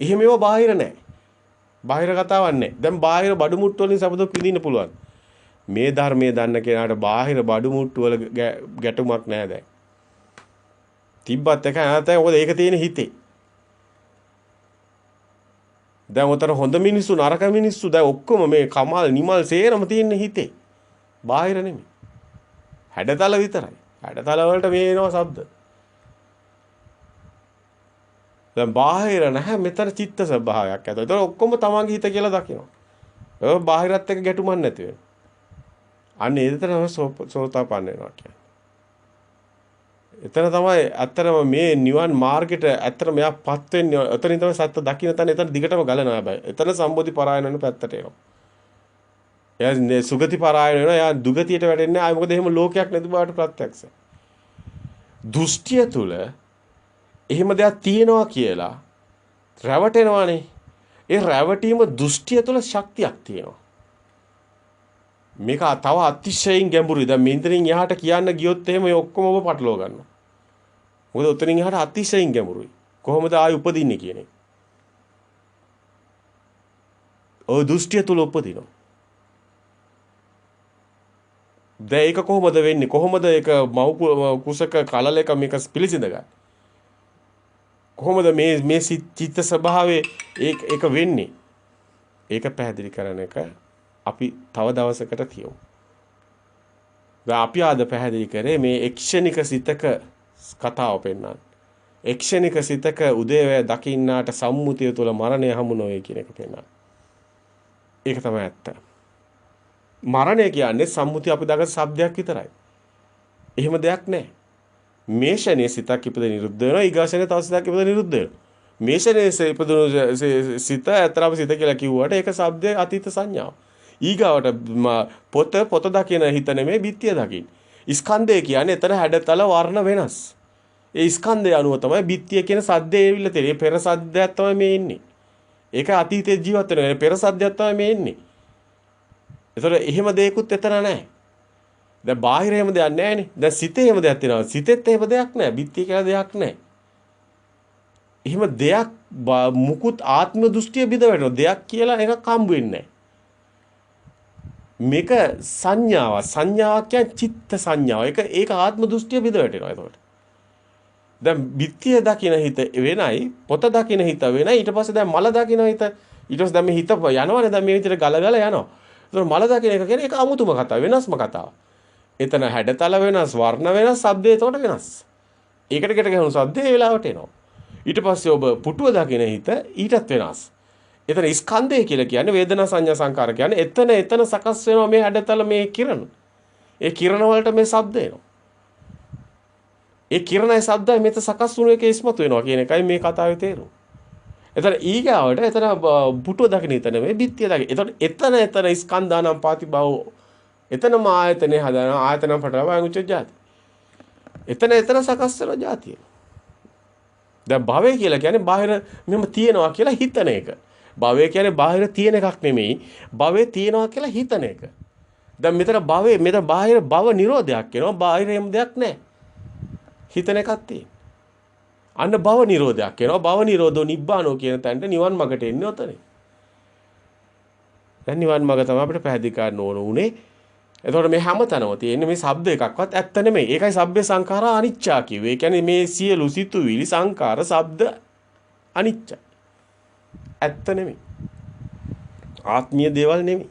එහෙම ඒවා බාහිර නැහැ. බාහිර කතාවක් නැහැ. දැන් බාහිර බඩු මුට්ටු වලින් සබදුක් විඳින්න පුළුවන්. මේ ධර්මයේ දන්න කෙනාට බාහිර බඩු මුට්ටු වල ගැටුමක් නැහැ දැන්. තිබ්බත් එක නැත්නම් මොකද ඒක තියෙන හිතේ. දැන් උතර හොඳ මිනිස්සු නරක මිනිස්සු දැන් ඔක්කොම මේ කමල් නිමල් සේරම තියෙන හිතේ. බාහිර නෙමෙයි. හැඩතල විතරයි. හැඩතල වලට මේ එනවා ශබ්ද. දැන් බාහිර නැහැ මෙතන චිත්ත ස්වභාවයක් ඇත. ඒතර ඔක්කොම තමන්ගේ හිත කියලා දකිනවා. ඒ බාහිරත් එක්ක ගැටුමක් නැති වෙනවා. අන්න ඒ විතරම සෝතාපන්න වෙනවා කියන්නේ. එතන තමයි ඇත්තටම මේ නිවන් මාර්ගයට ඇත්තටම මෙයාපත් වෙන්නේ. එතනින් තමයි සත්‍ය දකින්න තැන එතන දිගටම ගලනවා හැබැයි. එතන සම්බෝධි පරායන වෙන පැත්තට එනවා. එයා සුගති පරායන වෙනවා. එයා දුගතියට වැටෙන්නේ ආයි මොකද එහෙම ලෝකයක් නැති බවට ප්‍රත්‍යක්ෂයි. දෘෂ්ටිය තුල එහෙම දෙයක් තියෙනවා කියලා රැවටෙනවානේ. ඒ රැවටීම දෘෂ්ටිය තුළ ශක්තියක් තියෙනවා. මේක තව අතිශයින් ගැඹුරුයි. දැන් මෙතනින් එහාට කියන්න ගියොත් එහෙම මේ ඔක්කොම ඔබ පටලවා ගන්නවා. මොකද උතනින් එහාට අතිශයින් ගැඹුරුයි. කොහොමද ආයි උපදින්නේ කියන එක. ඔය දෘෂ්ටිය තුළ උපදිනවා. දැන් ඒක කොහොමද වෙන්නේ? කොහොමද ඒක මව් කුසක කලලයක මේක පිළිසිඳ ගන්න? කොහොමද මේ චිත්ත ස්වභාවයේ ඒක වෙන්නේ? ඒක පැහැදිලි කරන එක අපි තව දවසකට කියමු. දැන් අපි ආද පැහැදිලි කරේ මේ එක්ෂණික සිතක කතාව පෙන්නන. එක්ෂණික සිතක උදේවැය දකින්නාට සම්මුතිය තුළ මරණය හමු නොවේ කියන එක පෙන්නන. ඒක තමයි ඇත්ත. මරණය කියන්නේ සම්මුතිය අපි දගන શબ્දයක් විතරයි. එහෙම දෙයක් නැහැ. මේ ෂණයේ සිතක් ඉපද නිරුද්ධ වෙනවා. ඊගාෂණයේ තව සිතක් ඉපද නිරුද්ධ වෙනවා. මේ ෂණයේ ඉපදුණු සිත අතරම සිත කියලා කිව්වට ඒක શબ્දයේ අතීත සංඥාව. ඊගාවට පොත දකින හිත නෙමෙයි බිත්තිය දකින්න. ස්කන්ධය කියන්නේ එතන හැඩතල වර්ණ වෙනස්. ඒ ස්කන්ධය අනුව තමයි බිත්තිය කියන සද්දේ එවිල්ල තියෙන්නේ. පෙර සද්දයක් තමයි මේ ඉන්නේ. ඒක අතීතයේ ජීවත් වෙන පෙර සද්දයක් තමයි මේ ඉන්නේ. ඒතර එහෙම දෙයක්වත් එතන නැහැ. දැන් බාහිර එහෙම දෙයක් නැහැනේ. දැන් සිතේ එහෙම දෙයක් තියෙනවා. සිතෙත් එහෙම දෙයක් නැහැ. බිත්තිය කියලා දෙයක් නැහැ. එහෙම දෙයක් මුකුත් ආත්ම දෘෂ්ටිය බිඳ වැටෙනවා. දෙයක් කියලා එකක් හම්බ වෙන්නේ නැහැ. මේක සංඥාවක්. සංඥාවක් කියන්නේ චිත්ත සංඥාව. ඒක ආත්ම දෘෂ්ටිය බිඳ වැටෙනවා එතකොට. දැන් බිත්තිය දකින්න හිත වෙනයි, පොත දකින්න හිත වෙනයි. ඊට පස්සේ දැන් මල දකින්න හිත. ඊට පස්සේ දැන් මේ හිත යනවනේ. දැන් මේ විදිහට ගල යනවා. ඒතකොට මල දකින්න එක කියන්නේ ඒක අමුතුම කතාව. වෙනස්ම කතාව. එතන හැඩතල වෙනස්, වර්ණ වෙනස්, ශබ්දය එතකොට වෙනස්. ඒකට ගෙට ගහන ශබ්දය ඒ වෙලාවට එනවා. ඊට පස්සේ ඔබ පුටුව දකින්න හිත ඊටත් වෙනස්. එතන ස්කන්ධය කියලා කියන්නේ වේදනා සංඥා සංකාර කියන්නේ එතන සකස් වෙනවා මේ හැඩතල මේ කිරණ. ඒ කිරණ වලට මේ ශබ්ද එනවා. ඒ කිරණයි ශබ්දයි මෙත සකස් වුණු එක ඉස්මතු වෙනවා කියන එකයි මේ කතාවේ තේරුම. එතන ඊගාවට එතන පුටුව දකින්න හිත නෙමෙයි බිත්තිය දකින්න. එතන ස්කන්ධානම් පාතිභව එතනම ආයතනේ හදන ආයතනම් පටලවා අනුච්ච જાති. එතන සකස් වෙන જાතිය. දැන් භවය කියලා කියන්නේ බාහිර මෙහෙම තියෙනවා කියලා හිතන එක. භවය කියන්නේ බාහිර තියෙන එකක් නෙමෙයි. භවය තියෙනවා කියලා හිතන එක. දැන් මෙතන බාහිර භව නිරෝධයක් වෙනවා. බාහිර එහෙම දෙයක් නැහැ. හිතන එකක් තියෙන. අන්න භව නිරෝධයක් වෙනවා. භව නිරෝධෝ නිබ්බානෝ කියන තැනට නිවන් මාර්ගට එන්නේ ඔතනේ. දැන් නිවන් මාර්ග තමයි අපිට පැහැදිලි කරන්න ඕන උනේ. එතකොට මේ හැමතැනම තියෙන්නේ මේ ශබ්ද එකක්වත් ඇත්ත නෙමෙයි. ඒකයි සබ්බේ සංඛාරා අනිච්චා කිව්වේ. ඒ කියන්නේ මේ සියලු සිතුවිලි සංඛාර ශබ්ද අනිච්චයි. ඇත්ත නෙමෙයි. ආත්මීය දේවල් නෙමෙයි.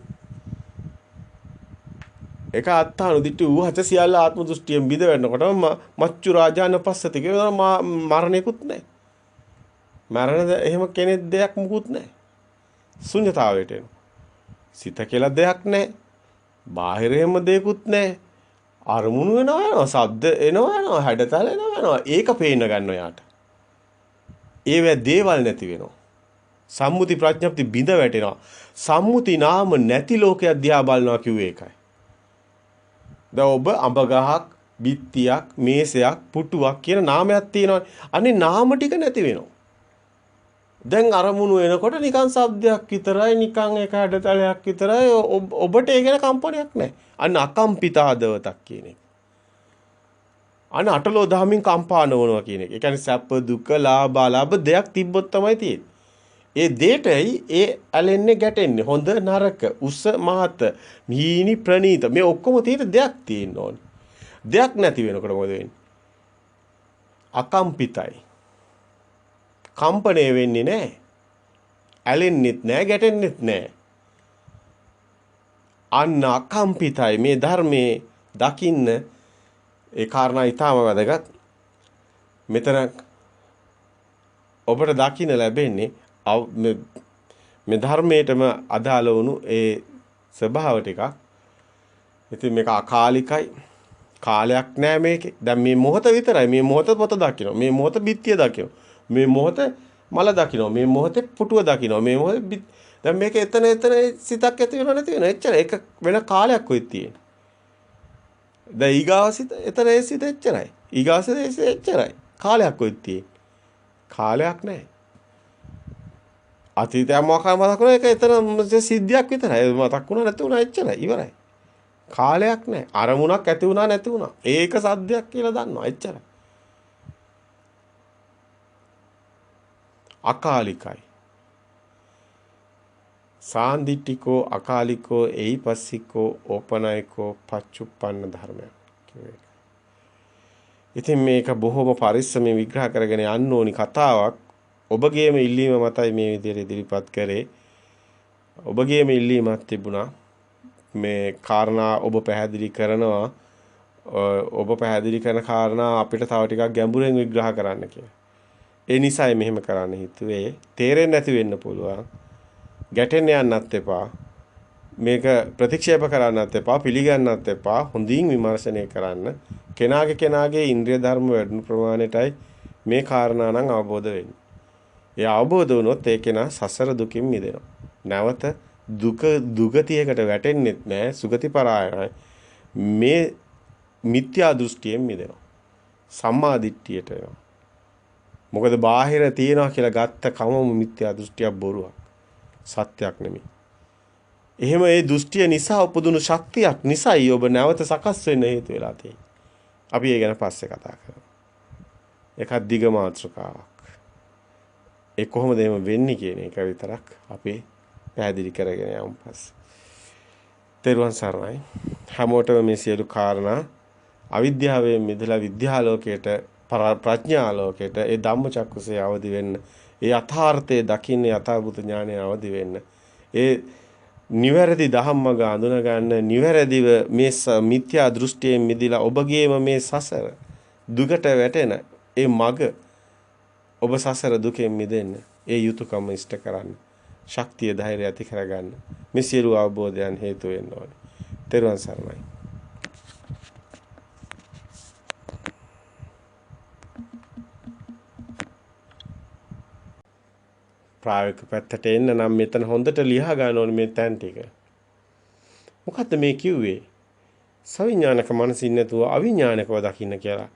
ඒක අත්තානුදිට්ඨි ඌහත සියල්ල ආත්ම දෘෂ්ටියෙන් බිඳ වෙනකොටම මච්චු රාජාන පස්සති කියන මරණයකුත් නැහැ. මරණ එහෙම කෙනෙක් දෙයක් මුකුත් නැහැ. ශුන්‍යතාවයට එනවා. සිත කියලා දෙයක් නැහැ. බාහිර එහෙම දෙයක්වත් නැහැ. අරමුණු වෙනවා ශබ්ද එනවා හැඩතල එනවා ඒක පේන්න ගන්න යාට. ඒවැ දේවල් නැති වෙනවා. සම්මුති ප්‍රඥප්ති බිඳ වැටෙනවා. සම්මුති නාම නැති ලෝකයක් දිහා බලනවා කිව්වේ ඒකයි. දැන් ඔබ අඹ ගහක්, බිත්තියක්, මේසයක්, පුටුවක් කියන නාමයක් තියෙනවා. අනේ නාම ටික නැති වෙනවා. දැන් අරමුණු එනකොට නිකන් ශබ්දයක් විතරයි, නිකන් එක හැඩතලයක් විතරයි. ඔබට ඒ ගැන කම්පනයක් නැහැ. අන්න අකම්පිතාදවතක් කියන එක. අන්න අටලෝ දහමින් කම්පා නොවනවා කියන එක. ඒ කියන්නේ සැප දුක ලාභ අලාභ දෙයක් තිබ්බොත් තමයි තියෙන්නේ. ඒ දෙයටයි ඒ ඇලෙන්නේ ගැටෙන්නේ. හොඳ නරක, උස මහත, මීනි ප්‍රනීත මේ ඔක්කොම තියෙන දෙයක් තියෙන්න ඕනේ. දෙයක් නැති වෙනකොට මොකද වෙන්නේ? අකම්පිතයි. කම්පණය වෙන්නේ නැහැ. ඇලෙන්නෙත් නැහැ, ගැටෙන්නෙත් නැහැ. අන්න අකම්පිතයි මේ ධර්මයේ දකින්න ඒ කාරණා ඊටම වැදගත්. මෙතන ඔබට දකින්න ලැබෙන්නේ මේ ධර්මයටම අදාළ වුණු ඒ ස්වභාව ටිකක්. ඉතින් මේක අකාලිකයි. කාලයක් නෑ මේකේ. දැන් මේ මොහොත විතරයි. මේ මොහොත පොත දකින්න. මේ මොහොත බිත්තිය දකින්න. මේ මොහොත මල දකින්න. මේ මොහොතේ පුටුව දකින්න. මේ මොහොතේ දැන් මේක එතන සිතක් ඇති වෙනව නැති වෙනව. එච්චර ඒක වෙන කාලයක් වෙයි තියෙන්නේ. දැන් ඊගාවසිත එතන ඒ සිත එච්චරයි. ඊගාවසිත එච්චරයි. කාලයක් වෙයි තියෙන්නේ. කාලයක් නැහැ. අතීතය මොකක්ද මතක් වුණා ඒක එතන සිද්ධියක් විතරයි. මතක් වුණා නැති වුණා එච්චරයි. ඉවරයි. කාලයක් නැහැ. අරමුණක් ඇති වුණා නැති වුණා. ඒක සද්දයක් කියලා දන්නවා. එච්චරයි. අකාලිකයි. සාන්දිටිකෝ අකාලිකෝ එයිපස්සිකෝ ඕපනයිකෝ පච්චුප්පන්න ධර්මයක් කියුවේ. ඉතින් මේක බොහොම පරිස්සමෙන් විග්‍රහ කරගෙන යන්න ඕනි කතාවක්. ඔබගේම ඉල්ලීම මතයි මේ විදිහට ඉදිරිපත් කරේ. ඔබගේම ඉල්ලීමක් තිබුණා. මේ කාරණා ඔබ පැහැදිලි කරනවා. ඔබ පැහැදිලි කරන කාරණා අපිට තව ටිකක් ගැඹුරෙන් විග්‍රහ කරන්න කියලා. ඒ නිසායි මෙහෙම කරන්න හිතුවේ. තේරෙන්නේ නැති වෙන්න පුළුවන්. ගැටෙන්න යන්නත් එපා. මේක ප්‍රතික්ෂේප කරන්නත් එපා, පිළිගන්නත් එපා. හොඳින් විමර්ශනය කරන්න. කෙනාගේ ඉන්ද්‍රිය ධර්ම වැඩි ප්‍රමාණයටයි මේ කාරණා නම් අවබෝධ වෙන්නේ. ඒ අවබෝධ වුණොත් ඒ කෙනා සසර දුකින් මිදෙනවා. නැවත දුගතියකට වැටෙන්නෙත් නැහැ, සුගති පරායනයි. මේ මිත්‍යා දෘෂ්ටියෙන් මිදෙනවා. සම්මා දිට්ඨියට එනවා. මොකද බාහිර තියනවා කියලා ගත්ත කමම මිත්‍යා දෘෂ්ටියක් බොරුවක්. සත්‍යයක් නෙමෙයි. එහෙම ඒ දෘෂ්ටිය නිසා උපදුණු ශක්තියක් නිසායි ඔබ නැවත සකස් වෙන්න හේතු වෙලා තියෙන්නේ. අපි ඒ ගැන පස්සේ කතා කරමු. එකක් දිග මාත්‍රකාවක්. ඒ කොහොමද එහෙම වෙන්නේ කියන එක විතරක් අපි පැහැදිලි කරගෙන යමු පස්සේ. තෙරුවන් සරණයි. හැමෝටම මේ සියලු කාරණා අවිද්‍යාවෙන් මිදලා විද්‍යාලෝකයට ප්‍රඥාලෝකයට ඒ ධම්මචක්කුසේ අවදි වෙන්න, ඒ යථාර්ථයේ දකින්න යථාභූත ඥානය අවදි වෙන්න, ඒ නිවැරදි ධම්මග අඳුන ගන්න, නිවැරදිව මේ මිත්‍යා දෘෂ්ටියෙන් මිදලා ඔබගේම මේ සසර දුකට වැටෙන ඒ මග ඔබ සසර දුකෙන් මිදෙන්න ඒ යුතුයකම ඉෂ්ට කරන්න. ශක්තිය ධෛර්යය ඇති කරගන්න. මේ සියලු අවබෝධයන් හේතු වෙන්න ඕනේ. තෙරුවන් සරණයි. ප්‍රායෝගික පැත්තට එන්න නම් මෙතන හොඳට ලියා ගන්න ඕනේ මේ තැන් ටික. මොකද්ද මේ කිව්වේ? සවිඥානික මනසින් නැතුව අවිඥානිකව දකින්න කියලා.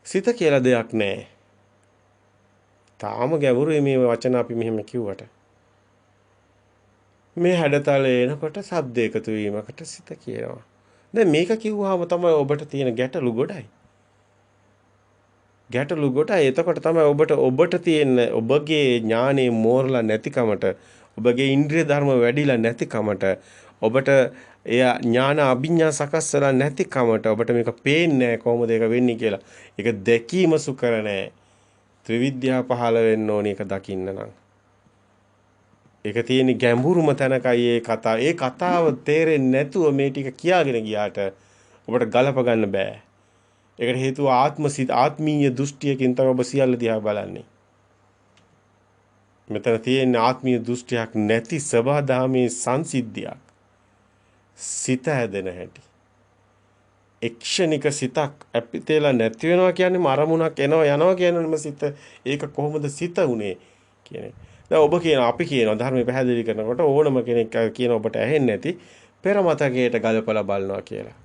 සිත කියලා දෙයක් නැහැ. තාම ගැඹුරුයි මේ වචන අපි මෙහෙම කිව්වට. මේ හැඩතලේ එනකොට ශබ්ද එකතු වීමකට සිත කියනවා. දැන් මේක කිව්වහම තමයි ඔබට තියෙන ගැටලු ගොඩයි. ගැටලු ගොඩයි. එතකොට තමයි ඔබට තියෙන ඔබගේ ඥානෙ මෝරලා නැතිකමට, ඔබගේ ඉන්ද්‍රිය ධර්ම වැඩිලා නැතිකමට, ඔබට එය ඥාන අභිඥා සකස්සලා නැතිකමට ඔබට මේක පේන්නේ කොහොමද ඒක වෙන්නේ කියලා. ඒක දැකීම සුකර නැහැ. ත්‍රිවිද්‍යාව පහළ වෙන්න ඕනි ඒක දකින්න නම්. ඒක තියෙන ගැඹුරුම තැනකයි ඒ කතාව. ඒ කතාව තේරෙන්නේ නැතුව මේ ටික කියාගෙන ගියාට ඔබට ගලප ගන්න බෑ. ඒකට හේතුව ආත්මීය දෘෂ්ටියකින් තමයි ඔබ සියල්ල දිහා බලන්නේ. මෙතන තියෙන ආත්මීය දෘෂ්ටියක් නැති සබදාමේ සංසිද්ධියක්. සිත හැදෙන හැටි. එක්ෂණික සිතක් අපිතේලා නැති වෙනවා කියන්නේ අරමුණක් එනවා යනවා කියනම සිත. ඒක කොහොමද සිත උනේ කියන්නේ. දැන් ඔබ කියන අපි කියන ධර්මයේ පැහැදිලි කරනකොට ඕනම කෙනෙක් කියන ඔබට ඇහෙන්නේ නැති පෙර මතකයට ගලපලා බලනවා කියලා.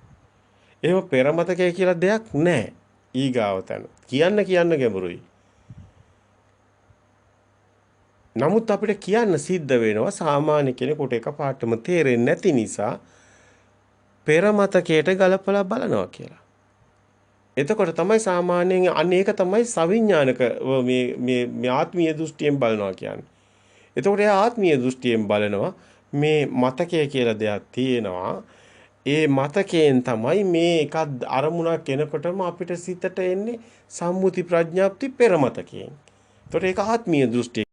එහෙම පෙර මතකය කියලා දෙයක් නැහැ. ඊගාව තැන. කියන්න ගැඹුරුයි. නමුත් අපිට කියන්න සිද්ධ වෙනවා සාමාන්‍ය කෙනෙකුට එකපාරටම තේරෙන්නේ නැති නිසා පෙර මතකයට ගලපලා බලනවා කියලා. එතකොට තමයි සාමාන්‍යයෙන් අනේක තමයි සවිඥානික මේ ආත්මීය දෘෂ්ටියෙන් බලනවා කියන්නේ. එතකොට එයා ආත්මීය දෘෂ්ටියෙන් බලනවා මේ මතකය කියලා දෙයක් තියෙනවා. ඒ මතකයෙන් තමයි මේ එකක් අරමුණක් එනකොටම අපිට සිතට එන්නේ සම්මුති ප්‍රඥාප්ති පෙරමතකයෙන්. එතකොට ඒක ආත්මීය දෘෂ්ටිය.